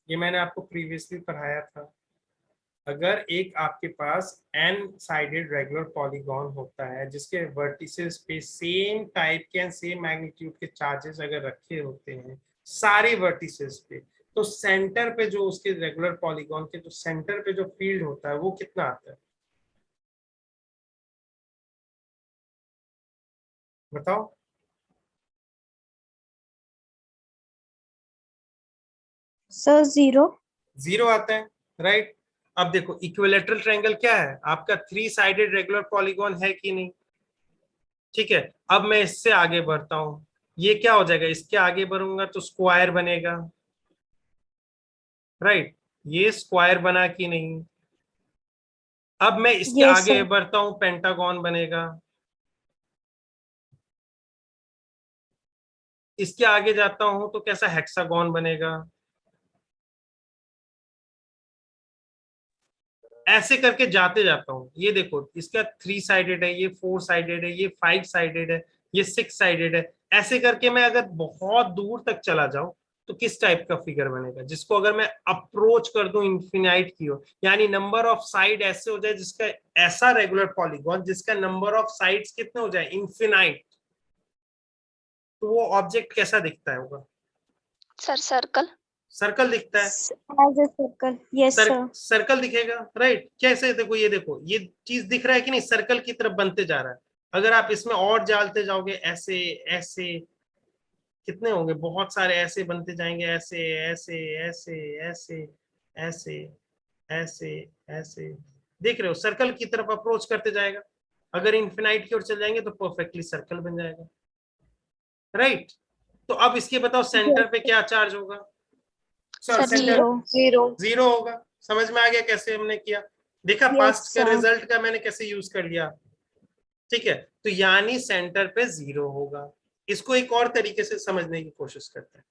ये मैंने आपको प्रीवियसली पढ़ाया था। अगर एक आपके पास n साइडेड रेगुलर पॉलीगॉन होता है जिसके वर्टिसेस पे सेम टाइप के एंड सेम मैग्नीट्यूड के चार्जेस अगर रखे होते हैं सारे वर्टिसेस पे, तो सेंटर पे जो उसके रेगुलर पॉलीगॉन के जो सेंटर पे जो फील्ड होता है वो कितना आता है बताओ। सर 0। 0 आता है, राइट। अब देखो इक्विलैटरल ट्रायंगल क्या है आपका, 3 साइडेड रेगुलर पॉलीगॉन है कि नहीं, ठीक है। अब मैं इससे आगे बढ़ता हूं, ये क्या हो जाएगा, इसके आगे बढ़ूंगा तो स्क्वायर बनेगा, राइट। ये स्क्वायर बना कि नहीं। अब मैं इसके यस आगे सर। बढ़ता हूं, पेंटागन बनेगा। इसके आगे जाता हूं तो कैसा, हेक्सागन बनेगा। ऐसे करके जाते जाता हूं। ये देखो इसका 3 साइडेड है, ये 4 साइडेड है, ये 5 साइडेड है, ये 6 साइडेड है। ऐसे करके मैं अगर बहुत दूर तक चला जाऊं तो किस टाइप का फिगर बनेगा, जिसको अगर मैं अप्रोच कर दूं इंफिनाइट की ओर, यानी नंबर ऑफ साइड ऐसे हो जाए जिसका, ऐसा रेगुलर पॉलीगॉन जिसका नंबर ऑफ साइड्स कितने हो जाए, इंफिनाइट, तो वो ऑब्जेक्ट कैसा दिखता है होगा, सर सर्कल। सर्कल दिखता है। As a circle, yes sir. Circle दिखेगा, राइट। कैसे, देखो ये देखो ये चीज दिख रहा है कि नहीं, सर्कल की तरफ बनते जा रहा है। अगर आप इसमें और डालते जाओगे ऐसे ऐसे, कितने होंगे, बहुत सारे ऐसे बनते जाएंगे, ऐसे ऐसे ऐसे ऐसे ऐसे ऐसे ऐसे, देख रहे हो सर्कल की तरफ अप्रोच करते जाएगा। अगर इन्फिनाइट की ओर चल जाएंगे तो परफेक्टली सर्कल बन जाएगा, राइट। तो अब इसके बताओ सेंटर पे क्या चार्ज होगा, सर सेंटर 0। 0. 0 होगा। समझ में आ गया कैसे हमने किया, देखा यस पास्ट का सर। रिजल्ट का मैंने कैसे यूज कर लिया, ठीक है। तो यानी सेंटर पे 0 होगा। इसको एक और तरीके से समझने की कोशिश करते हैं।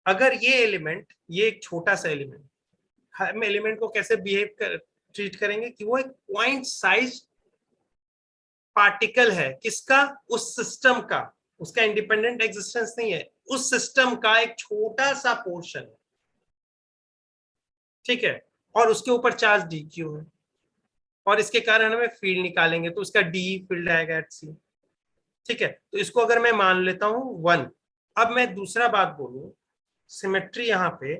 अगर ये एलिमेंट, ये एक छोटा सा एलिमेंट, हम एलिमेंट को कैसे बिहेव कर, ट्रीट करेंगे कि वो एक पॉइंट साइज पार्टिकल है, किसका, उस सिस्टम का, उसका इंडिपेंडेंट एग्जिस्टेंस नहीं है, उस सिस्टम का एक छोटा सा पोर्शन है, ठीक है, और उसके ऊपर चार्ज डी क्यू है। और इसके कारण हमें फील्ड निकालेंगे, तो उसका डी फील्ड आएगा एट सी। ठीक है, तो इसको अगर मैं मान लेता हूं 1। अब मैं दूसरा बात बोलूं, सिमेट्री यहाँ पे,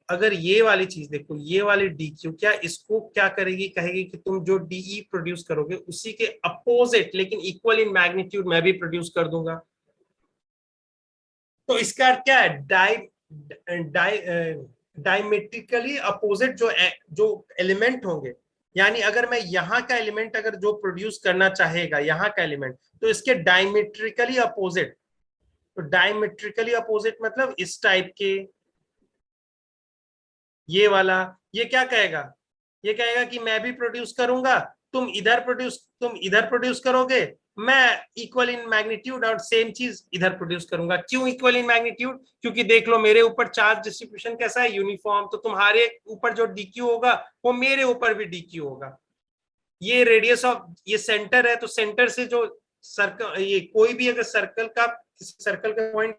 अगर ये वाली चीज देखो, ये वाली डी क्यू, क्या इसको क्या करेगी, कहेगी कि तुम जो डीई प्रोड्यूस करोगे उसी के अपोजिट लेकिन इक्वल इन मैग्नीट्यूड मैं भी प्रोड्यूस कर दूंगा। तो इसका अर्थ क्या है, डायमेट्रिकली अपोजिट जो एलिमेंट होंगे, यानी अगर मैं यहाँ का एलिमेंट अगर जो प्रोड्यूस करना चाहेगा यहाँ का एलिमेंट, तो इसके डायमेट्रिकली अपोजिट, तो डायमेट्रिकली अपोजिट मतलब इस टाइप के, ये वाला, ये क्या कहेगा, ये कहेगा कि मैं भी प्रोड्यूस करूंगा, तुम इधर प्रोड्यूस करोगे, मैं इक्वल इन मैग्नीट्यूड और सेम चीज इधर प्रोड्यूस करूंगा। क्यों इक्वल इन मैग्नीट्यूड, क्योंकि देख लो मेरे ऊपर चार्ज डिस्ट्रीब्यूशन कैसा है, यूनिफॉर्म, तो तुम्हारे ऊपर जो डीक्यू होगा वो मेरे ऊपर भी डीक्यू होगा। ये रेडियस ऑफ, ये सेंटर है, तो सेंटर से जो सर्कल, ये कोई भी अगर सर्कल का पॉइंट,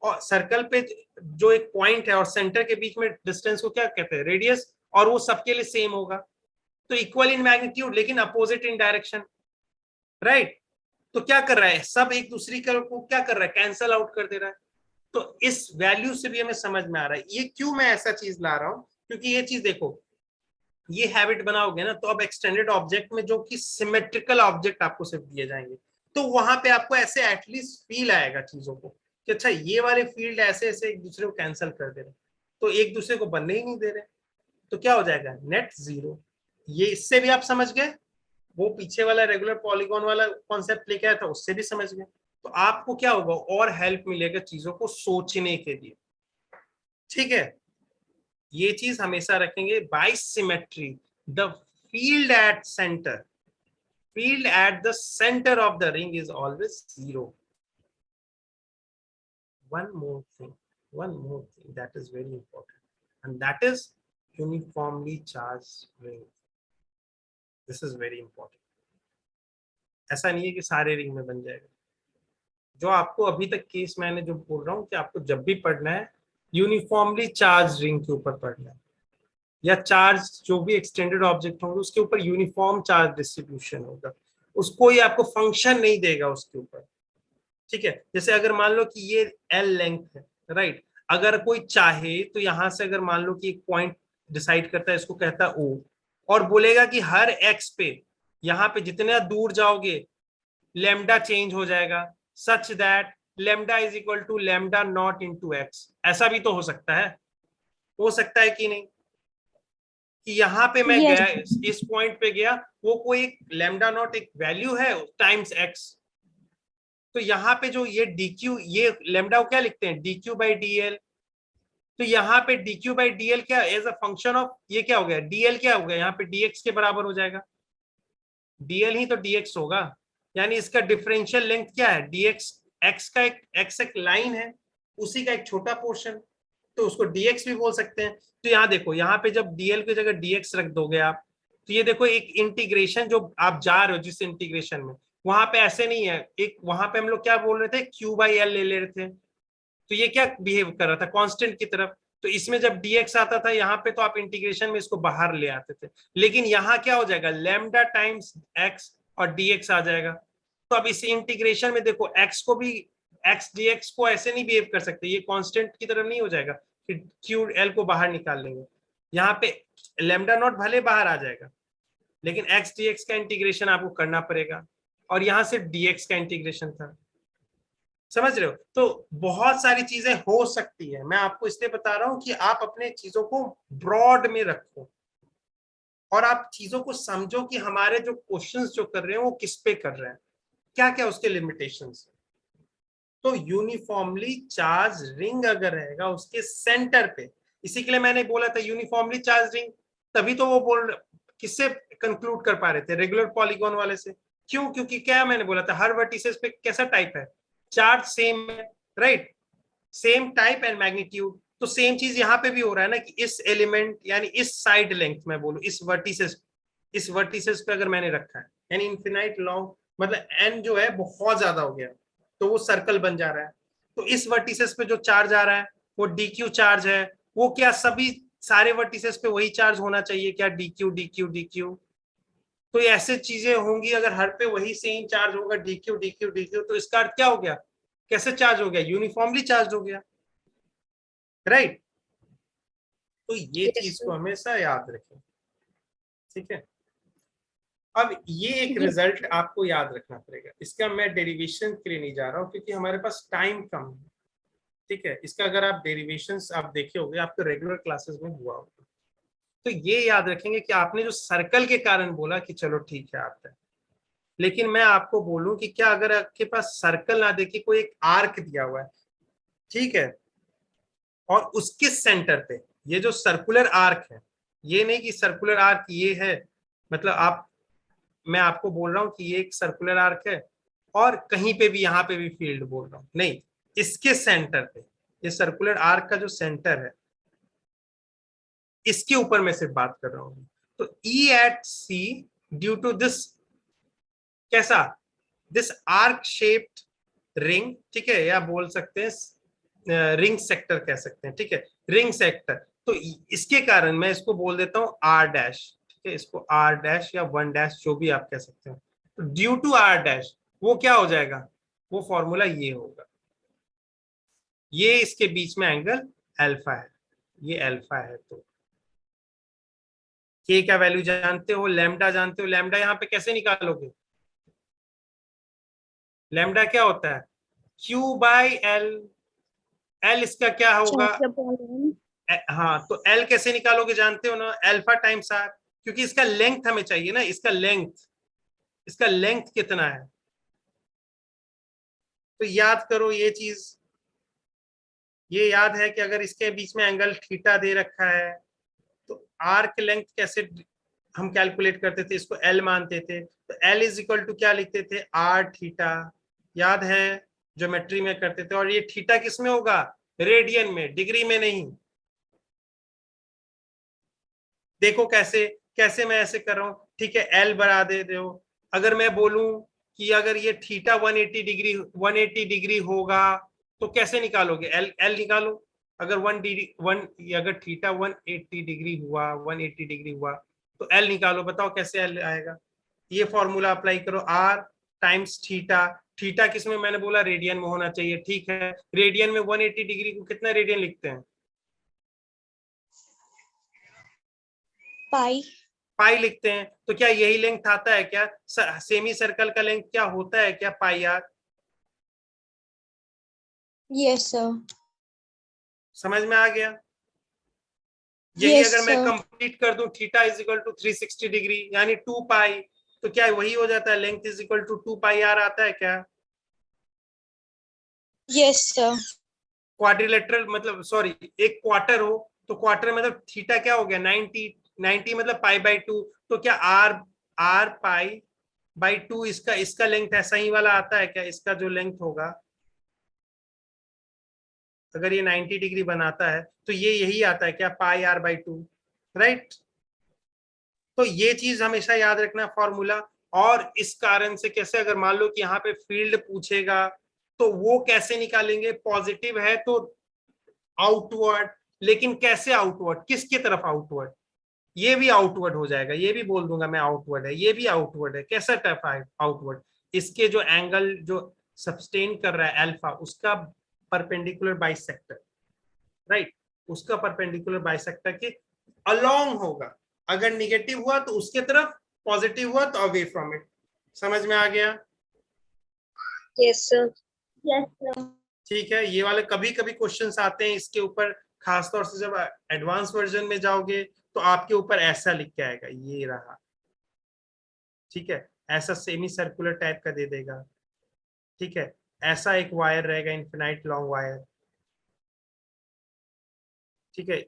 और सर्कल पे जो एक पॉइंट है और सेंटर के बीच में डिस्टेंस को क्या कहते हैं, रेडियस, और वो सबके लिए सेम होगा। तो इक्वल इन मैग्नीट्यूड लेकिन अपोजिट इन डायरेक्शन, राइट। तो क्या कर रहा है, सब एक दूसरी को क्या कर रहा है, कैंसल आउट कर दे रहा है। तो इस वैल्यू से भी हमें समझ में आ रहा है ये क्यों मैं ऐसा चीज ला रहा हूं, क्योंकि ये चीज देखो, ये हैबिट बनाओगे ना, तो अब एक्सटेंडेड ऑब्जेक्ट में जो कि सिमेट्रिकल ऑब्जेक्ट आपको सिर्फ दिए जाएंगे, तो वहां पे आपको ऐसे एटलीस्ट फील आएगा चीजों को कि अच्छा ये वाले फील्ड ऐसे ऐसे एक दूसरे को कैंसिल कर दे रहे, तो एक दूसरे को बनने ही नहीं दे रहे, तो क्या हो जाएगा, नेट जीरो। ये इससे भी आप समझ गए, वो पीछे वाला रेगुलर पॉलीगॉन वाला कॉन्सेप्ट लेके आया था, उससे भी समझ गए। तो आपको क्या होगा, और हेल्प मिलेगा चीजों को सोचने के लिए। ठीक है, ये चीज हमेशा रखेंगे, by symmetry the field at center of the ring is always zero. one more thing that is very important, and that is uniformly charged ring. This is very important. ऐसा नहीं है कि सारे रिंग में बन जाएगा। जो आपको अभी तक केस मैंने जो बोल रहा हूँ कि आपको जब भी पढ़ना है यूनिफॉर्मली चार्ज रिंग के ऊपर पढ़ना है, या चार्ज जो भी एक्सटेंडेड ऑब्जेक्ट होंगे उसके ऊपर यूनिफॉर्म चार्ज डिस्ट्रीब्यूशन होगा, उसको ही आपको फंक्शन नहीं देगा उसके ऊपर। ठीक है, जैसे अगर मान लो कि ये L लेंथ है, राइट, अगर कोई चाहे तो यहां से अगर मान लो कि एक पॉइंट डिसाइड करता है, इसको कहता है O, और बोलेगा कि हर x पे यहाँ पे जितना दूर जाओगे लेमडा चेंज हो जाएगा, such that lambda is equal to lambda naught into x। ऐसा भी तो हो सकता है कि नहीं, कि यहाँ पे मैं Yes. गया, इस पॉइंट पे गया, वो कोई एक लेमडा नॉट एक वैल्यू है टाइम्स x, तो यहाँ पे जो ये dq, ये लेमडा को क्या लिखते हैं, dq बाई dl, तो यहाँ पे dq बाई dl क्या एज अ फंक्शन ऑफ, ये क्या हो गया, dl क्या हो गया, यहाँ पे dx के बराबर हो जाएगा, dl ही तो dx होगा, यानी इसका डिफरेंशियल लेंथ क्या है, dx, x का एक लाइन है, उसी का एक छोटा पोर्शन, तो उसको dx भी बोल सकते हैं। तो यहाँ देखो, यहाँ पे जब dl की जगह dx रख दोगे आप, तो ये देखो एक इंटीग्रेशन जो आप जा रहे हो जिस इंटीग्रेशन में, वहां पे ऐसे नहीं है, एक वहां पे हम लोग क्या बोल रहे थे, q बाई एल ले रहे थे, तो ये क्या बिहेव कर रहा था, कांस्टेंट की तरफ। तो इसमें जब dx आता था यहाँ पे, तो आप इंटीग्रेशन में इसको बाहर ले आते थे, लेकिन यहाँ क्या हो जाएगा, लेमडा टाइम्स x और dx आ जाएगा। तो अब इस इंटीग्रेशन में देखो, x को भी, x dx को ऐसे नहीं बिहेव कर सकते, ये कांस्टेंट की तरफ नहीं हो जाएगा, फिर q l को बाहर निकाल लेंगे, यहाँ पे लेमडा नॉट भले बाहर आ जाएगा, लेकिन x dx का इंटीग्रेशन आपको करना पड़ेगा, और यहां से dx का इंटीग्रेशन था, समझ रहे हो। तो बहुत सारी चीजें हो सकती है, मैं आपको इसलिए बता रहा हूं कि आप अपने चीजों को ब्रॉड में रखो, और आप चीजों को समझो कि हमारे जो क्वेश्चंस जो कर रहे हैं वो किस पे कर रहे हैं, क्या क्या उसके लिमिटेशंस। तो यूनिफॉर्मली चार्ज रिंग अगर रहेगा उसके सेंटर पे, इसी के लिए मैंने बोला था यूनिफॉर्मली चार्ज रिंग, तभी तो वो किससे कंक्लूड कर पा रहे थे, रेगुलर पॉलीगॉन वाले से। क्यों, क्योंकि क्या मैंने बोला था, हर वर्टिसेस पे कैसा टाइप है, चार्ज सेम है, right, same type and magnitude. तो सेम चीज यहाँ पे भी हो रहा है ना, कि इस एलिमेंट यानी इस साइड लेंथ में बोलूं, इस वर्टिसेस पे अगर मैंने रखा है, यानी इनफिनाइट लॉन्ग, मतलब एन जो है बहुत ज्यादा हो गया, तो वो सर्कल बन जा रहा है। तो इस वर्टिसेस पे जो चार्ज आ रहा है वो dq चार्ज है, वो क्या सभी सारे वर्टिसेस पे वही चार्ज होना चाहिए क्या, dq dq dq, तो ये ऐसे चीजें होंगी, अगर हर पे वही सेम चार्ज होगा डीक्यू डीक्यू डीक्यू, तो इसका अर्थ क्या हो गया, कैसे चार्ज हो गया, यूनिफॉर्मली चार्ज हो गया, राइट। तो ये Yes, चीज sir. को हमेशा याद रखें, ठीक है। अब ये एक Yes. रिजल्ट आपको याद रखना पड़ेगा, इसका मैं डेरिवेशन के लिए नहीं जा रहा हूँ क्योंकि हमारे पास टाइम कम है, ठीक है। इसका अगर आप डेरिवेशंस आप देखे होंगे, आपके रेगुलर क्लासेस में हुआ होगा, तो ये याद रखेंगे कि आपने जो सर्कल के कारण बोला कि चलो ठीक है आता है, लेकिन मैं आपको बोलूं कि क्या अगर आपके पास सर्कल ना देके कोई एक आर्क दिया हुआ है, ठीक है, और उसके सेंटर पे ये जो सर्कुलर आर्क है, ये नहीं कि सर्कुलर आर्क ये है, मतलब आप, मैं आपको बोल रहा हूं कि ये एक सर्कुलर आर्क है और कहीं पे भी यहाँ पे भी फील्ड बोल रहा हूं, नहीं, इसके सेंटर पे, ये सर्कुलर आर्क का जो सेंटर है इसके ऊपर मैं सिर्फ बात कर रहा हूं। तो E at C due to this, कैसा, दिस आर्क शेप्ड रिंग, ठीक है, या बोल सकते हैं रिंग सेक्टर कह सकते हैं, ठीक है, रिंग सेक्टर। तो इसके कारण मैं इसको बोल देता हूं R डैश, ठीक है, इसको R डैश या 1 डैश जो भी आप कह सकते हैं। तो ड्यू टू R डैश वो क्या हो जाएगा, वो फॉर्मूला ये होगा, ये इसके बीच में एंगल अल्फा है, ये अल्फा है। तो के क्या वैल्यू जानते हो, लैम्डा जानते हो, लैम्डा यहाँ पे कैसे निकालोगे, लैम्डा क्या होता है, Q बाई एल, एल इसका क्या होगा, चार अपॉन वन। हाँ, तो एल कैसे निकालोगे जानते हो ना, अल्फा टाइम्स आर, क्योंकि इसका लेंथ हमें चाहिए ना, इसका लेंथ, इसका लेंथ कितना है, तो याद करो ये चीज, ये याद है कि अगर इसके बीच में एंगल थीटा दे रखा है तो आर्क लेंथ कैसे हम कैलकुलेट करते थे, इसको एल मानते थे, तो एल इज इक्वल टू क्या लिखते थे, आर थीटा, याद है ज्योमेट्री में करते थे, और ये थीटा किस में होगा, रेडियन में, डिग्री में नहीं। देखो कैसे कैसे मैं ऐसे कर रहा हूं, ठीक है, एल बढ़ा दे रहे हो, अगर मैं बोलूं कि अगर ये थीटा 180 डिग्री होगा तो कैसे निकालोगे, एल एल निकालो, अगर 1 अगर थीटा 180 डिग्री हुआ, 180 डिग्री हुआ तो एल निकालो, बताओ कैसे एल आएगा, ये फॉर्मूला अप्लाई करो, आर टाइम्स थीटा, थीटा किसमें मैंने बोला रेडियन में होना चाहिए, ठीक है, रेडियन में 180 डिग्री को कितना रेडियन लिखते हैं, पाई। पाई लिखते हैं, तो क्या यही लेंथ आता है क्या, सेमी सर्कल का लेंथ क्या होता है क्या, पाई आर, यस सर। समझ में आ गया। यही Yes, अगर मैं sir. कंप्लीट कर दूं, theta is equal to 360 degree यानी 2 पाई, तो क्या वही हो जाता है, length is equal to 2 pi R आता है क्या, यस सर। क्वाड्रिलेटरल मतलब सॉरी एक क्वार्टर हो तो क्वार्टर मतलब थीटा क्या हो गया 90 मतलब पाई बाई 2, तो क्या आर आर पाई बाई 2 इसका लेंथ ऐसा ही वाला आता है क्या, इसका जो लेंथ होगा अगर ये 90 डिग्री बनाता है तो ये यही आता है क्या, पाई आर बाई 2, राइट। तो ये चीज हमेशा याद रखना फॉर्मूला। और इस कारण से कैसे, अगर मान लो कि यहाँ पे फील्ड पूछेगा तो वो कैसे निकालेंगे, पॉजिटिव है तो आउटवर्ड, लेकिन कैसे आउटवर्ड, किसकी तरफ आउटवर्ड, ये भी आउटवर्ड हो जाएगा, ये भी बोल दूंगा मैं आउटवर्ड है, ये भी आउटवर्ड है, कैसा टाइप आउटवर्ड, इसके जो एंगल जो सब्सटेन कर रहा है अल्फा उसका परपेंडिकुलर बाइसेक्टर, राइट, उसका परपेंडिकुलर बाइसेक्टर के अलोंग होगा, अगर निगेटिव हुआ तो उसके तरफ, पॉजिटिव हुआ तो अवे फ्रॉम इट, समझ में आ गया, Yes, sir. Yes sir. ठीक है। ये वाले कभी कभी क्वेश्चंस आते हैं इसके ऊपर, खासतौर से जब एडवांस वर्जन में जाओगे तो आपके ऊपर ऐसा लिख के आएगा, ये रहा, ठीक है, ऐसा सेमी सर्कुलर टाइप का दे देगा, ठीक है, ऐसा एक वायर रहेगा, इन्फिनाइट लॉन्ग वायर, ठीक है,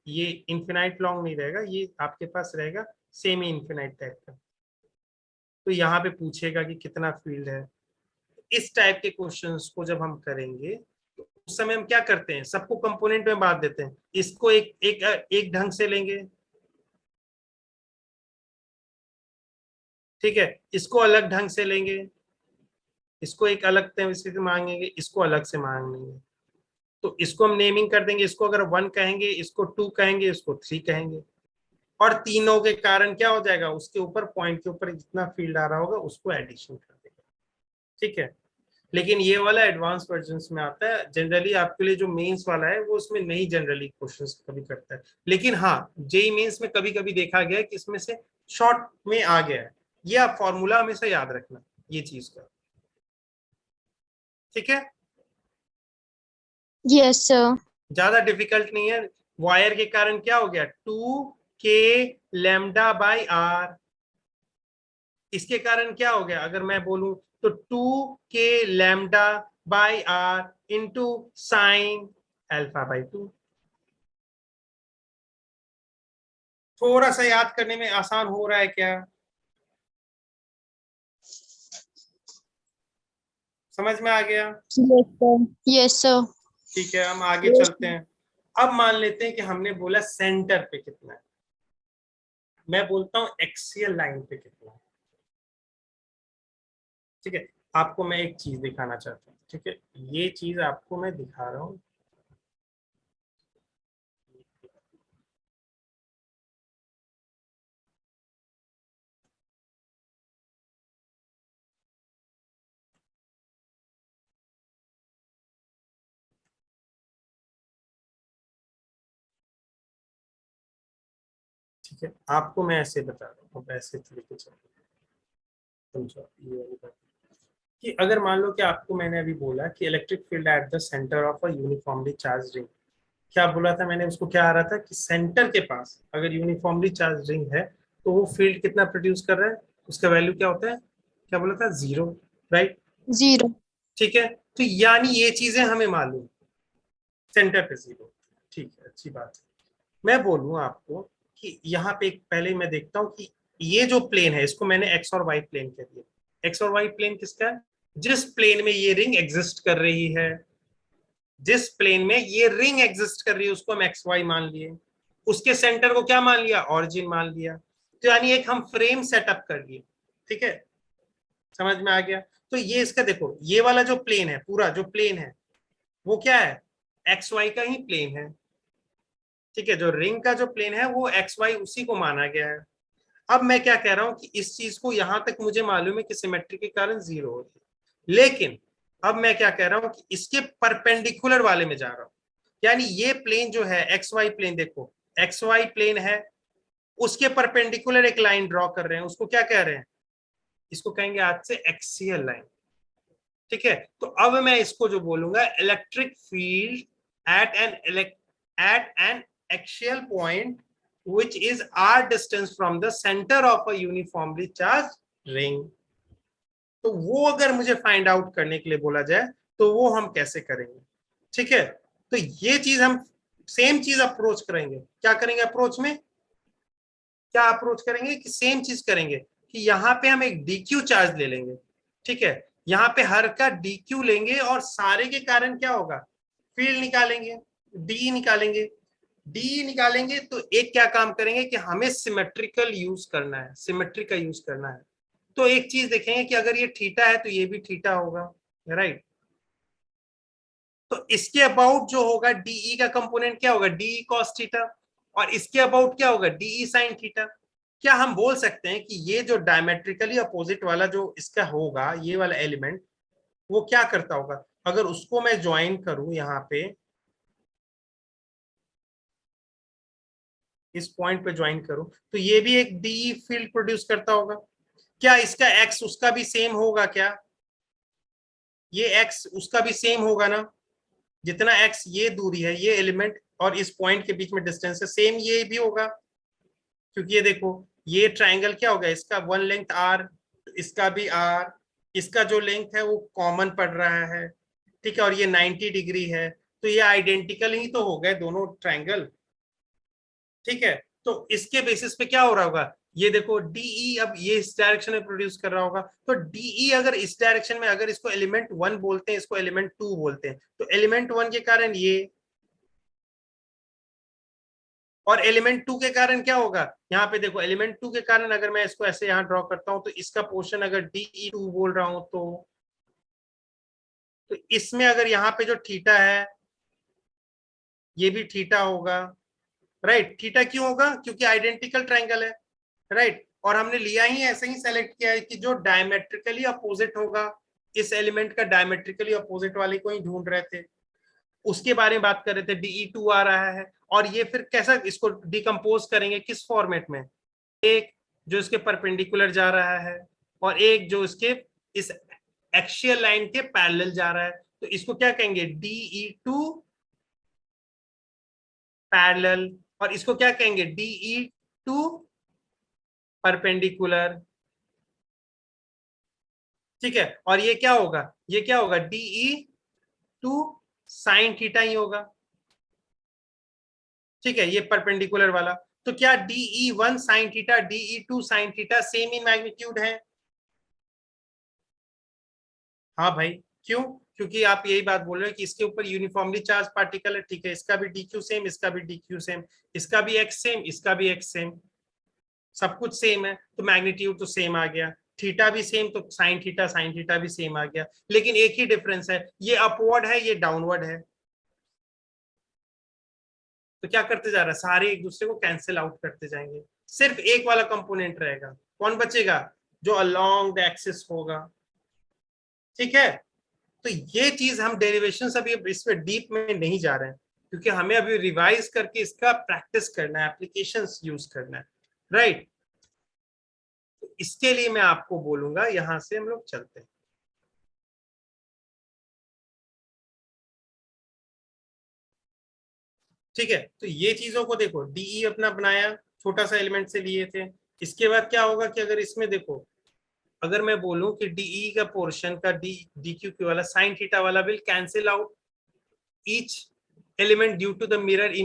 ये इन्फिनाइट लॉन्ग नहीं रहेगा, ये आपके पास रहेगा सेमी इन्फिनाइट टाइप का, तो यहाँ पे पूछेगा कि कितना फील्ड है। इस टाइप के क्वेश्चंस को जब हम करेंगे तो उस समय हम क्या करते हैं, सबको कंपोनेंट में बांट देते हैं, इसको एक एक एक ढंग से लेंगे, ठीक है, इसको अलग ढंग से लेंगे, इसको एक अलग से मांगेंगे, इसको अलग से मांगेंगे, तो इसको हम नेमिंग कर देंगे, इसको अगर 1 कहेंगे, इसको 2 कहेंगे, इसको 3 कहेंगे, और तीनों के कारण क्या हो जाएगा, उसके ऊपर पॉइंट के ऊपर जितना फील्ड आ रहा होगा उसको एडिशन कर देगा, ठीक है। लेकिन ये वाला एडवांस वर्जन में आता है, जनरली आपके लिए जो मेंस वाला है वो उसमें नहीं जनरली क्वेश्चंस कभी करता है, लेकिन हाँ जेई मेंस में कभी कभी देखा गया है कि इसमें से शॉर्ट में आ गया है। ये आप फॉर्मूला हमेशा याद रखना ये चीज का, ठीक है। Yes, sir. ज्यादा डिफिकल्ट नहीं है। वायर के कारण क्या हो गया, 2k लैम्डा बाई आर। इसके कारण क्या हो गया, अगर मैं बोलूं तो 2k lambda by R into sine alpha by 2। थोड़ा सा याद करने में आसान हो रहा है क्या, समझ में आ गया? Yes, sir. Yes, sir. ठीक है, हम आगे चलते हैं। अब मान लेते हैं कि हमने बोला सेंटर पे कितना है, मैं बोलता हूं एक्सियल लाइन पे कितना है, ठीक है। आपको मैं एक चीज दिखाना चाहता हूँ, ठीक है, ये चीज आपको मैं दिखा रहा हूँ। ठीक है, आपको मैं ऐसे बता रहा हूँ, अब ऐसे तरीके से समझो ये वाली बात, कि अगर मान लो कि आपको मैंने अभी बोला कि electric field at the center of a uniformly charge ring, क्या बोला था मैंने, उसको क्या आ रहा था कि सेंटर के पास अगर यूनिफॉर्मली चार्ज रिंग है तो वो फील्ड कितना प्रोड्यूस कर रहा है, उसका वैल्यू क्या होता है, क्या बोला था, 0, राइट। Zero. ठीक है, तो यानी ये चीजें हमें मालूम, सेंटर पे 0, ठीक है, अच्छी बात है। मैं बोलूं आपको कि यहाँ पे एक पहले मैं देखता हूँ कि ये जो प्लेन है इसको मैंने एक्स और वाई प्लेन कह दिया। एक्स और वाई प्लेन किसका है, जिस प्लेन में ये रिंग एग्जिस्ट कर रही है, जिस प्लेन में ये रिंग एग्जिस्ट कर रही है उसको हम एक्स वाई मान लिए, उसके सेंटर को क्या मान लिया, ऑरिजिन मान लिया। तो यानी एक हम फ्रेम सेटअप कर लिए, ठीक है, समझ में आ गया। तो ये इसका देखो, ये वाला जो प्लेन है, पूरा जो प्लेन है वो क्या है, एक्स वाई का ही प्लेन है, ठीक है। जो रिंग का जो प्लेन है वो एक्स वाई उसी को माना गया है। अब मैं क्या कह रहा हूं कि इस चीज को यहां तक मुझे मालूम है कि सिमेट्री के कारण 0 होती है, लेकिन अब मैं क्या कह रहा हूं कि इसके परपेंडिकुलर वाले में जा रहा हूं, यानी ये प्लेन जो है एक्स वाई प्लेन, देखो एक्स वाई प्लेन है, उसके परपेंडिकुलर एक लाइन ड्रॉ कर रहे हैं, उसको क्या कह रहे हैं, इसको कहेंगे आज से एक्सियल लाइन, ठीक है। तो अब मैं इसको जो बोलूंगा, electric field at N axial point which is r distance from the center of a uniformly charged ring। तो वो अगर मुझे फाइंड आउट करने के लिए बोला जाए तो वो हम कैसे करेंगे, ठीक है। तो ये चीज हम सेम चीज अप्रोच करेंगे, क्या करेंगे अप्रोच में, क्या अप्रोच करेंगे कि सेम चीज करेंगे कि यहाँ पे हम एक dq चार्ज ले लेंगे, ठीक है, यहाँ पे हर का dq लेंगे और सारे के कारण क्या होगा, फील्ड निकालेंगे, डी निकालेंगे। डी निकालेंगे तो एक क्या काम करेंगे कि हमें सिमेट्रिकल यूज करना है, सिमेट्री का यूज करना है। तो एक चीज देखेंगे कि अगर ये थीटा है तो ये भी थीटा होगा, राइट। तो इसके अबाउट जो होगा डीई का कंपोनेंट क्या होगा, डीई कॉस थीटा, और इसके अबाउट क्या होगा, डीई साइन थीटा। क्या हम बोल सकते हैं कि ये जो डायमेट्रिकली अपोजिट वाला जो इसका होगा, ये वाला एलिमेंट, वो क्या करता होगा, अगर उसको मैं ज्वाइन करूं यहाँ पे, इस पॉइंट पे ज्वाइन करूं, तो ये भी एक डी फील्ड प्रोड्यूस करता होगा। क्या इसका एक्स उसका भी सेम होगा क्या, ये एक्स उसका भी सेम होगा ना, जितना एक्स ये दूरी है, ये एलिमेंट और इस पॉइंट के बीच में डिस्टेंस है, सेम ये भी होगा। क्योंकि ये देखो, ये ट्राइंगल क्या होगा, इसका वन लेंथ आर, इसका भी आर, इसका जो लेंथ है वो कॉमन पड़ रहा है, ठीक है, और ये 90 डिग्री है, तो ये आइडेंटिकल ही तो हो गए दोनों ट्राइंगल, ठीक है। तो इसके बेसिस पे क्या हो रहा होगा, ये देखो डीई अब ये इस डायरेक्शन में प्रोड्यूस कर रहा होगा, तो डीई अगर इस डायरेक्शन में, अगर इसको एलिमेंट 1 बोलते हैं, इसको एलिमेंट 2 बोलते हैं, तो एलिमेंट 1 के कारण ये, और एलिमेंट 2 के कारण क्या होगा, यहाँ पे देखो एलिमेंट 2 के कारण अगर मैं इसको ऐसे यहाँ ड्रॉ करता हूं तो इसका पोर्शन अगर डीई 2 बोल रहा हूं तो इसमें अगर यहाँ पे जो थीटा है ये भी थीटा होगा, राइट। थीटा क्यों होगा? क्योंकि आइडेंटिकल ट्राइंगल है, राइट। और हमने लिया ही ऐसे ही सेलेक्ट किया है कि जो डायमेट्रिकली अपोजिट होगा, इस एलिमेंट का डायमेट्रिकली अपोजिट वाले को ही ढूंढ रहे थे, उसके बारे में बात कर रहे थे। DE2 आ रहा है, और ये फिर कैसा इसको डिकम्पोज करेंगे, किस फॉर्मेट में? एक जो इसके परपेंडिकुलर जा रहा है, और एक जो इसके इस एक्सियल लाइन के पैरेलल जा रहा है। तो इसको क्या कहेंगे? DE2 parallel. और इसको क्या कहेंगे? DE2 perpendicular. ठीक है। और ये क्या होगा? ये क्या होगा? DE2 साइन थीटा ही होगा। ठीक है, ये परपेंडिकुलर वाला। तो क्या DE1 sine theta, DE2 sine theta same in magnitude है? हाँ भाई, क्यों? क्योंकि आप यही बात बोल रहे हो कि इसके ऊपर यूनिफॉर्मली चार्ज पार्टिकल है। ठीक है, इसका भी DQ सेम, इसका भी DQ सेम, इसका भी X सेम, इसका भी X सेम, सब कुछ सेम है, तो मैग्नीट्यूड तो सेम आ गया। थीटा भी सेम, तो साइन थीटा भी सेम आ गया। लेकिन एक ही डिफरेंस है, ये अपवर्ड है, ये डाउनवर्ड है। तो क्या करते जा रहा है? सारे एक दूसरे को कैंसिल आउट करते जाएंगे, सिर्फ एक वाला कंपोनेंट रहेगा। कौन बचेगा? जो अलोंग द एक्सिस होगा। ठीक है। तो ये चीज हम डेरिवेशन अभी इसमें डीप में नहीं जा रहे हैं, क्योंकि हमें अभी रिवाइज करके इसका प्रैक्टिस करना है, एप्लीकेशंस यूज करना है, राइट। तो इसके लिए मैं आपको बोलूंगा, यहां से हम लोग चलते हैं। ठीक है, तो ये चीजों को देखो, DE अपना बनाया, छोटा सा एलिमेंट से लिए थे। इसके बाद क्या होगा कि अगर इसमें देखो, अगर मैं बोलूं कि DE का पोर्शन का DQ वाला साइन थीटा वाला will cancel out each element due to the mirror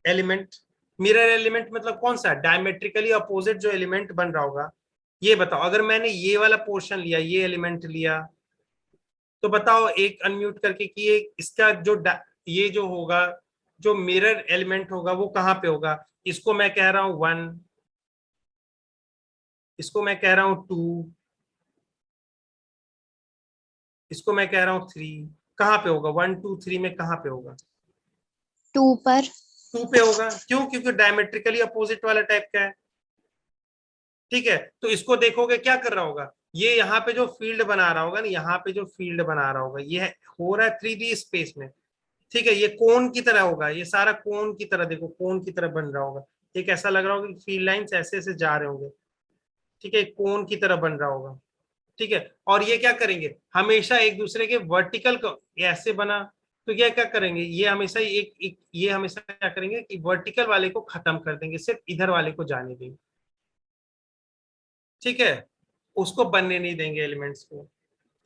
element. Mirror element मतलब कौन सा? डायमेट्रिकली अपोजिट जो एलिमेंट बन रहा होगा। ये बताओ, अगर मैंने ये वाला पोर्शन लिया, ये एलिमेंट लिया, तो बताओ एक अनम्यूट करके कि ये इसका जो ये जो होगा, जो मिरर एलिमेंट होगा, वो कहाँ पे होगा? इसको मैं कह रहा हूं 1, इसको मैं कह रहा हूं 2, इसको मैं कह रहा हूं 3। कहाँ पे होगा? 1 2 3 में कहाँ पे होगा? 2 पर। 2 पे होगा। क्यों? क्योंकि डायमेट्रिकली अपोजिट वाला टाइप का है। ठीक है, तो इसको देखोगे क्या कर रहा होगा? ये यहाँ पे जो फील्ड बना रहा होगा ना, यहाँ पे जो फील्ड बना रहा होगा, ये हो रहा है 3D स्पेस में। ठीक है, ये कोन की तरह होगा, ये सारा कोन की तरह, देखो कोन की तरह बन रहा होगा। एक ऐसा लग रहा होगा कि फील्ड लाइंस ऐसे ऐसे जा रहे होंगे। ठीक है, कोन की तरह बन रहा होगा। ठीक है, और ये क्या करेंगे? हमेशा एक दूसरे के वर्टिकल को, ये ऐसे बना, तो ये क्या करेंगे? ये हमेशा ये हमेशा क्या करेंगे कि वर्टिकल वाले को खत्म कर देंगे, सिर्फ इधर वाले को जाने देंगे। ठीक है, उसको बनने नहीं देंगे एलिमेंट्स को।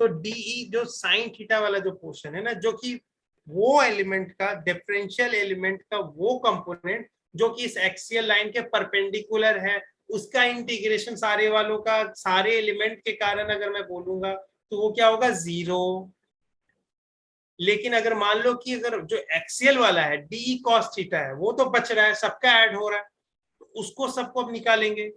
तो DE जो साइन थीटा वाला जो पोर्शन है ना, जो कि वो एलिमेंट का, डिफरेंशियल एलिमेंट का वो कंपोनेंट जो कि इस एक्सियल लाइन के परपेंडिकुलर है, उसका इंटीग्रेशन सारे वालों का, सारे एलिमेंट के कारण अगर मैं बोलूंगा, तो वो क्या होगा? 0। लेकिन अगर मान लो कि अगर जो एक्सियल वाला है DE cos थीटा है, वो तो बच रहा है, सबका ऐड हो रहा है, तो उसको सबको अब निकालेंगे।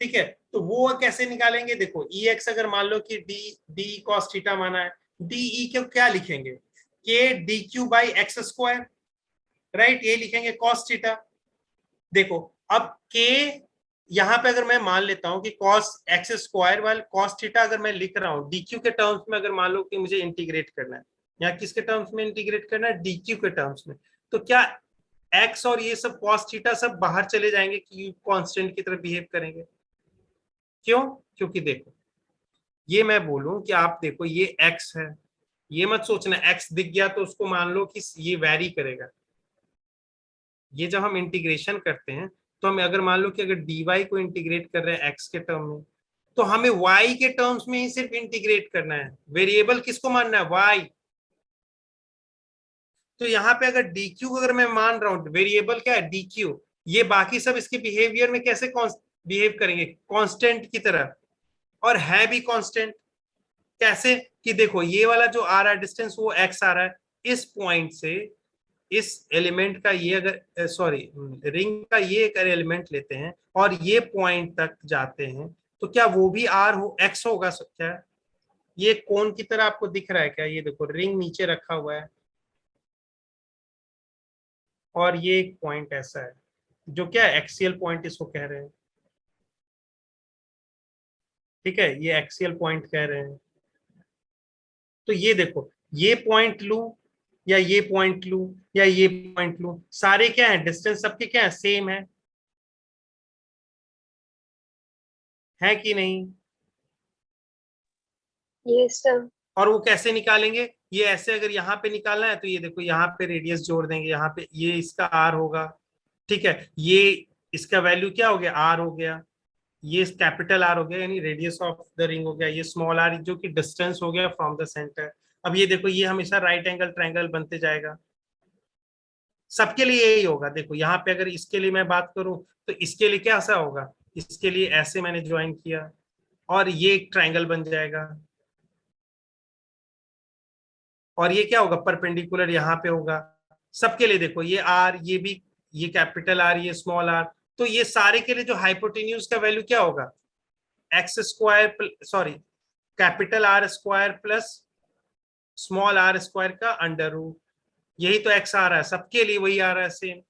ठीक है, तो वो कैसे निकालेंगे? देखो, EX अगर मान लो कि डी cos थीटा माना है, DE को क्या लिखेंगे? K DQ by x square, right, ये लिखेंगे cos थीटा। देखो, अब K यहां पे अगर मैं मान लेता हूं कि cos एक्स स्क्वायर वाले cos थीटा अगर मैं लिख रहा हूं DQ के टर्म्स में, अगर मान लो कि मुझे इंटीग्रेट करना है, या किसके टर्म्स में इंटीग्रेट करना है? DQ के टर्म्स में, तो क्या x और ये सब cos थीटा सब बाहर चले जाएंगे कि कांस्टेंट की तरह बिहेव करेंगे? क्यों? क्योंकि देखो, ये मैं बोलूं कि आप देखो, ये x है, ये मत सोचना x दिख गया तो उसको मान लो कि ये वैरी करेगा। ये जब हम इंटीग्रेशन करते हैं, तो हम अगर मान लो कि अगर dy को इंटीग्रेट कर रहे हैं x के टर्म में, तो हमें y के टर्म्स में ही सिर्फ इंटीग्रेट करना है। वेरिएबल किसको मानना है? y। तो यहाँ पे अगर dq अगर मैं मान रहा हूँ, वेरिएबल क्या है? dq। ये बाकी सब इसके बिहेवियर में कैसे बिहेव करेंगे? कांस्टेंट की तरह, और है भी कांस्टेंट। कैसे? कि देखो, ये वाला जो आ रहा है डिस्टेंस, वो x आ रहा है। इस पॉइंट से इस एलिमेंट का ये, अगर सॉरी रिंग का ये एक एलिमेंट लेते हैं और ये पॉइंट तक जाते हैं, तो क्या वो भी x होगा? क्या ये कोन की तरह आपको दिख रहा है क्या? ये देखो, रिंग नीचे रखा हुआ है, और ये एक पॉइंट ऐसा है जो क्या एक्सियल पॉइंट इसको कह रहे हैं। ठीक है, ये एक्सियल पॉइंट कह रहे हैं। तो ये देखो, ये पॉइंट लूं या ये पॉइंट लूं या ये पॉइंट लूं, सारे क्या है, डिस्टेंस सबके क्या है, सेम है कि नहीं। Yes, sir. और वो कैसे निकालेंगे, ये ऐसे अगर यहाँ पे निकालना है तो ये देखो यहाँ पे रेडियस जोड़ देंगे, यहाँ पे ये इसका आर होगा। ठीक है, ये इसका वैल्यू क्या हो गया, आर हो गया, ये कैपिटल आर हो गया यानी रेडियस ऑफ द रिंग हो गया, ये स्मॉल आर जो कि डिस्टेंस हो गया फ्रॉम द सेंटर। अब ये देखो, ये हमेशा राइट एंगल ट्रायंगल बनते जाएगा, सबके लिए यही होगा। देखो यहाँ पे अगर इसके लिए मैं बात करूं तो इसके लिए क्या ऐसा होगा, इसके लिए ऐसे मैंने ज्वाइन किया और ये एक ट्रायंगल बन जाएगा, और ये क्या होगा, परपेंडिकुलर यहाँ पे होगा। सबके लिए देखो, ये आर, ये भी, ये कैपिटल आर, ये स्मॉल आर, तो ये सारे के लिए जो हाइपोटेन्यूज का वैल्यू क्या होगा, X square, sorry, capital R square plus small R square का अंडर रूट, यही तो एक्स आ रहा है, सबके लिए वही आ रहा है सेम।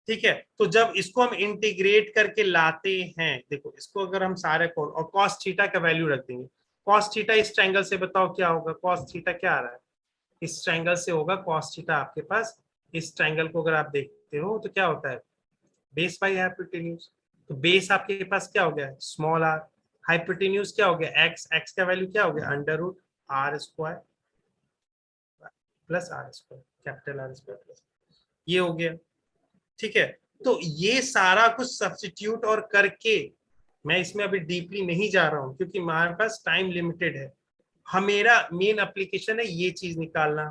ठीक है, तो जब इसको हम इंटीग्रेट करके लाते हैं, देखो इसको अगर हम सारे को और कॉस थीटा का वैल्यू रख देंगे, कॉस थीटा इस ट्रायंगल से बताओ क्या होगा, कॉस थीटा क्या आ रहा है, इस ट्रायंगल से होगा कॉस थीटा आपके पास, इस ट्रायंगल को अगर आप देखते हो तो क्या होता है, बेस बाई हाइपोटेन्यूज। तो बेस आपके पास क्या हो गया, स्मॉल आर, हाइपोटेन्यूज क्या हो गया, एक्स, एक्स का वैल्यू क्या हो गया, under root R square plus R square, capital R square plus, ये हो गया। ठीक है, तो ये सारा कुछ सब्स्टिट्यूट और करके, मैं इसमें अभी डीपली नहीं जा रहा हूं क्योंकि हमारे पास टाइम लिमिटेड है, मेरा मेन एप्लीकेशन है ये चीज निकालना।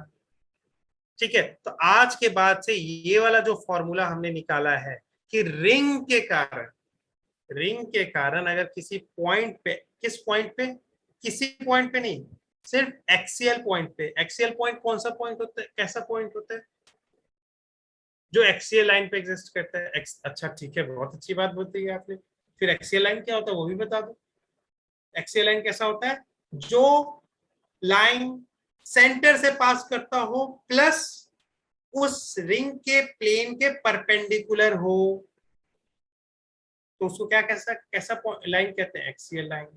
ठीक है, तो आज के बाद से ये वाला जो फॉर्मूला हमने निकाला है कि रिंग के कारण अगर किसी पॉइंट पे, किस पॉइंट पे, किसी पॉइंट पे नहीं, सिर्फ एक्सियल पॉइंट पे, एक्सियल पॉइंट कौन सा पॉइंट होता है, कैसा पॉइंट होता है, जो एक्सियल लाइन पे एग्जिस्ट करता है। अच्छा ठीक है, बहुत अच्छी बात बोलती है आपने, फिर एक्सियल लाइन क्या होता है वो भी बता दो। एक्सियल लाइन कैसा होता है, जो लाइन सेंटर से पास करता हो प्लस उस रिंग के प्लेन के परपेंडिकुलर हो, तो उसको क्या कैसा कैसा लाइन कहते हैं, एक्सियल लाइन।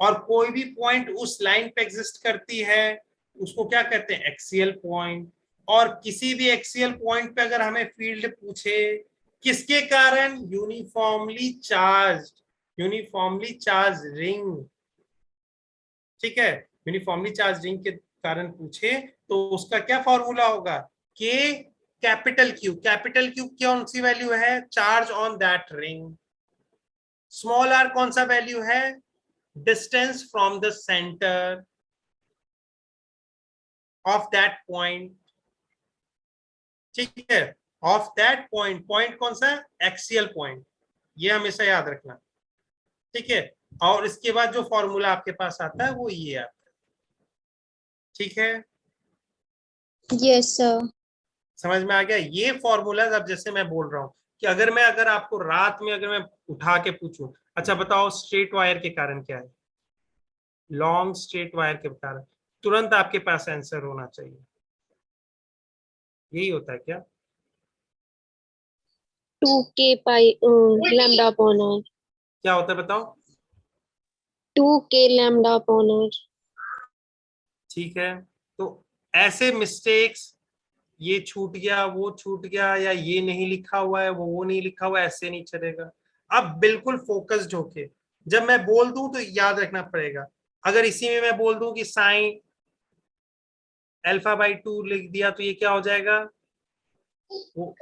और कोई भी पॉइंट उस लाइन पे एग्जिस्ट करती है उसको क्या कहते हैं, एक्सियल पॉइंट। और किसी भी एक्सियल पॉइंट पे अगर हमें फील्ड पूछे किसके कारण, यूनिफॉर्मली चार्ज रिंग। ठीक है, यूनिफॉर्मली चार्ज रिंग के कारण पूछे तो उसका क्या फॉर्मूला होगा, के कैपिटल क्यू कौन सी वैल्यू है, charge on that ring, small R कौन सा वैल्यू है, distance from the center of that point. ठीक है, ऑफ दैट पॉइंट, पॉइंट कौन सा, एक्सियल पॉइंट, ये हमेशा याद रखना। ठीक है, और इसके बाद जो फॉर्मूला आपके पास आता है वो ये आता है। ठीक है, Yes, sir. समझ में आ गया। ये फॉर्मूला अब जैसे मैं बोल रहा हूँ कि अगर आपको रात में अगर मैं उठा के पूछूं, अच्छा बताओ स्ट्रेट वायर के कारण क्या है, लॉन्ग स्ट्रेट वायर के कारण, तुरंत आपके पास आंसर होना चाहिए, यही होता है क्या, 2k pi lambda upon r. क्या होता है बताओ। 2k lambda upon r. ठीक है, तो ऐसे मिस्टेक्स, ये छूट गया वो छूट गया, या ये नहीं लिखा हुआ है वो नहीं लिखा हुआ है, ऐसे नहीं चलेगा। अब बिल्कुल फोकस्ड होके जब मैं बोल दूं तो याद रखना पड़ेगा। अगर इसी में मैं बोल दूं कि साइन α/2 लिख दिया तो ये क्या हो जाएगा, वो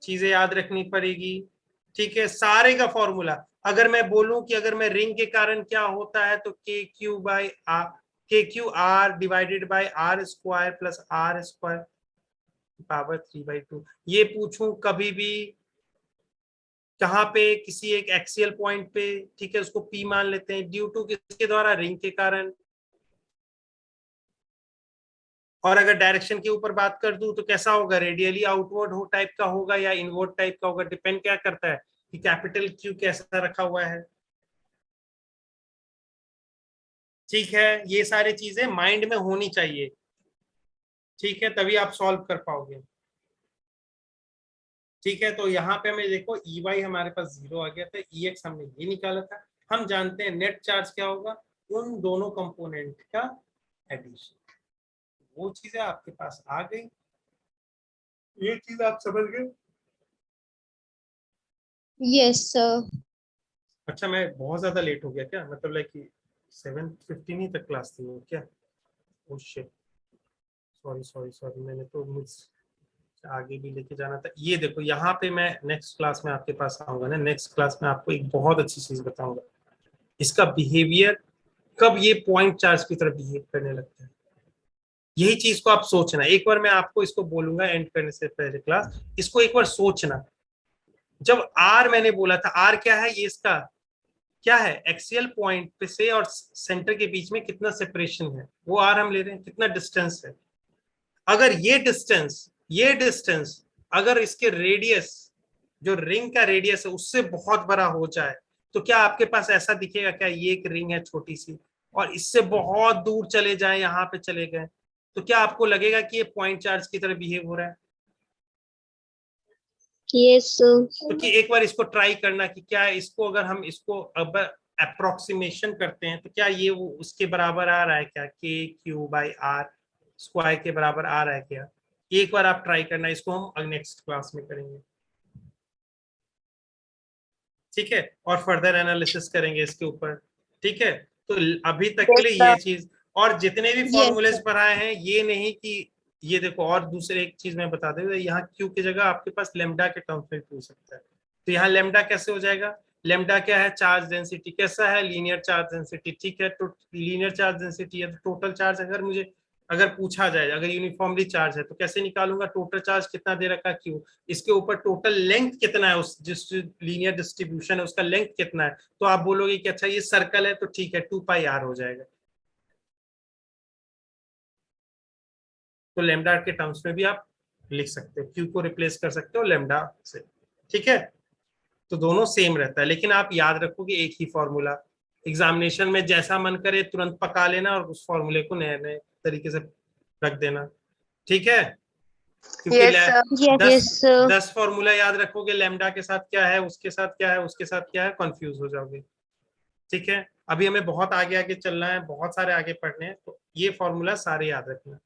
चीजें याद रखनी पड़ेगी। ठीक है, सारे का फॉर्मूला, अगर मैं बोलूं कि अगर मैं रिंग के कारण क्या होता है तो KQ/R divided by R square plus R square power 3/2, ये पूछूं कभी भी कहाँ पे, किसी एक एक्सियल पॉइंट पे, ठीक है, उसको P मान लेते हैं, ड्यू टू किसके द्वारा, रिंग के कारण। और अगर डायरेक्शन के ऊपर बात कर दूं तो कैसा होगा, रेडियली आउटवर्ड हो टाइप का होगा या इनवर्ड टाइप का होगा, डिपेंड क्या करता है कि कैपिटल Q कैसा रखा हुआ है। ठीक है, ये सारी चीजें माइंड में होनी चाहिए। ठीक है, तभी आप सॉल्व कर पाओगे। ठीक है, तो यहाँ पे हमें देखो ई वाई हमारे पास 0 आ गया था, ई एक्स हमने ये निकाला था। हम जानते हैं नेट चार्ज क्या होगा, उन दोनों कंपोनेंट का एडिशन। वो चीजें आपके पास आ गई, ये चीज आप समझ गए। Yes, sir. अच्छा, मैं बहुत ज्यादा लेट हो गया क्या, मतलब लाइक 7:15 ही तक क्लास थी वो क्या? Oh shit, sorry sorry sorry, मैंने तो मुझ आगे भी लेके जाना था। ये देखो यहाँ पे मैं नेक्स्ट क्लास में आपके पास आऊंगा ना, नेक्स्ट क्लास में आपको एक बहुत अच्छी चीज बताऊंगा, इसका बिहेवियर, कब ये पॉइंट चार्ज की तरह बिहेव करने लगता है। यही चीज को आप सोचना, एक बार मैं आपको इसको बोलूंगा एंड करने से पहले क्लास, इसको एक बार सोचना। जब आर मैंने बोला था, आर क्या है, ये इसका क्या है, एक्सियल पॉइंट पे से और सेंटर के बीच में कितना सेपरेशन है, वो आर हम ले रहे हैं, कितना डिस्टेंस है। अगर ये डिस्टेंस अगर इसके रेडियस, जो रिंग का रेडियस है उससे बहुत बड़ा हो जाए, तो क्या आपके पास ऐसा दिखेगा क्या, ये एक रिंग है छोटी सी और इससे बहुत दूर चले जाए, यहाँ पे चले गए, तो क्या आपको लगेगा कि ये पॉइंट चार्ज की तरह बिहेव हो रहा है? Yes, sir. क्योंकि एक बार इसको ट्राई करना कि क्या इसको, अगर हम इसको अब अप्रोक्सीमेशन करते हैं तो क्या ये वो उसके बराबर आ रहा है क्या, के क्यू बाई आर स्क्वायर के बराबर आ रहा है क्या? एक बार आप ट्राई करना, इसको हम नेक्स्ट क्लास में करेंगे। ठीक है, और फर्दर एनालिसिस करेंगे इसके ऊपर। ठीक है, तो अभी तक के लिए ये चीज, और जितने भी फॉर्मूलेज पढ़ाए हैं, ये नहीं कि ये देखो, और दूसरे एक चीज मैं बता दूं, यहाँ क्यू की जगह आपके पास लेमडा के टर्म्स में पूछ सकता है। तो यहाँ लेमडा कैसे हो जाएगा, लेमडा क्या है, चार्ज डेंसिटी, कैसा है, लीनियर चार्ज डेंसिटी। ठीक है, तो लीनियर चार्ज डेंसिटी है, तो टोटल चार्ज अगर पूछा जाए, अगर यूनिफॉर्मली चार्ज है तो कैसे निकालूंगा, टोटल चार्ज कितना दे रखा है क्यू, इसके ऊपर टोटल लेंथ कितना है, उस जिस लीनियर डिस्ट्रीब्यूशन है उसका लेंथ कितना है, तो आप बोलोगे कि अच्छा ये सर्कल है तो ठीक है 2πr हो जाएगा। तो लेमडा के टर्म्स में भी आप लिख सकते हो, क्यू को रिप्लेस कर सकते हो लेमडा से। ठीक है, तो दोनों सेम रहता है, लेकिन आप याद रखोगे एक ही फॉर्मूला, एग्जामिनेशन में जैसा मन करे तुरंत पका लेना और उस फॉर्मूले को नए नए तरीके से रख देना। ठीक है, क्योंकि Yes, sir. Yes, sir. 10 formula याद रखोगे, लेमडा के साथ क्या है, उसके साथ क्या है, उसके साथ क्या है, कंफ्यूज हो जाओगे। ठीक है, अभी हमें बहुत आगे आगे चलना है, बहुत सारे आगे पढ़ने हैं, तो ये फॉर्मूला सारे याद रखना।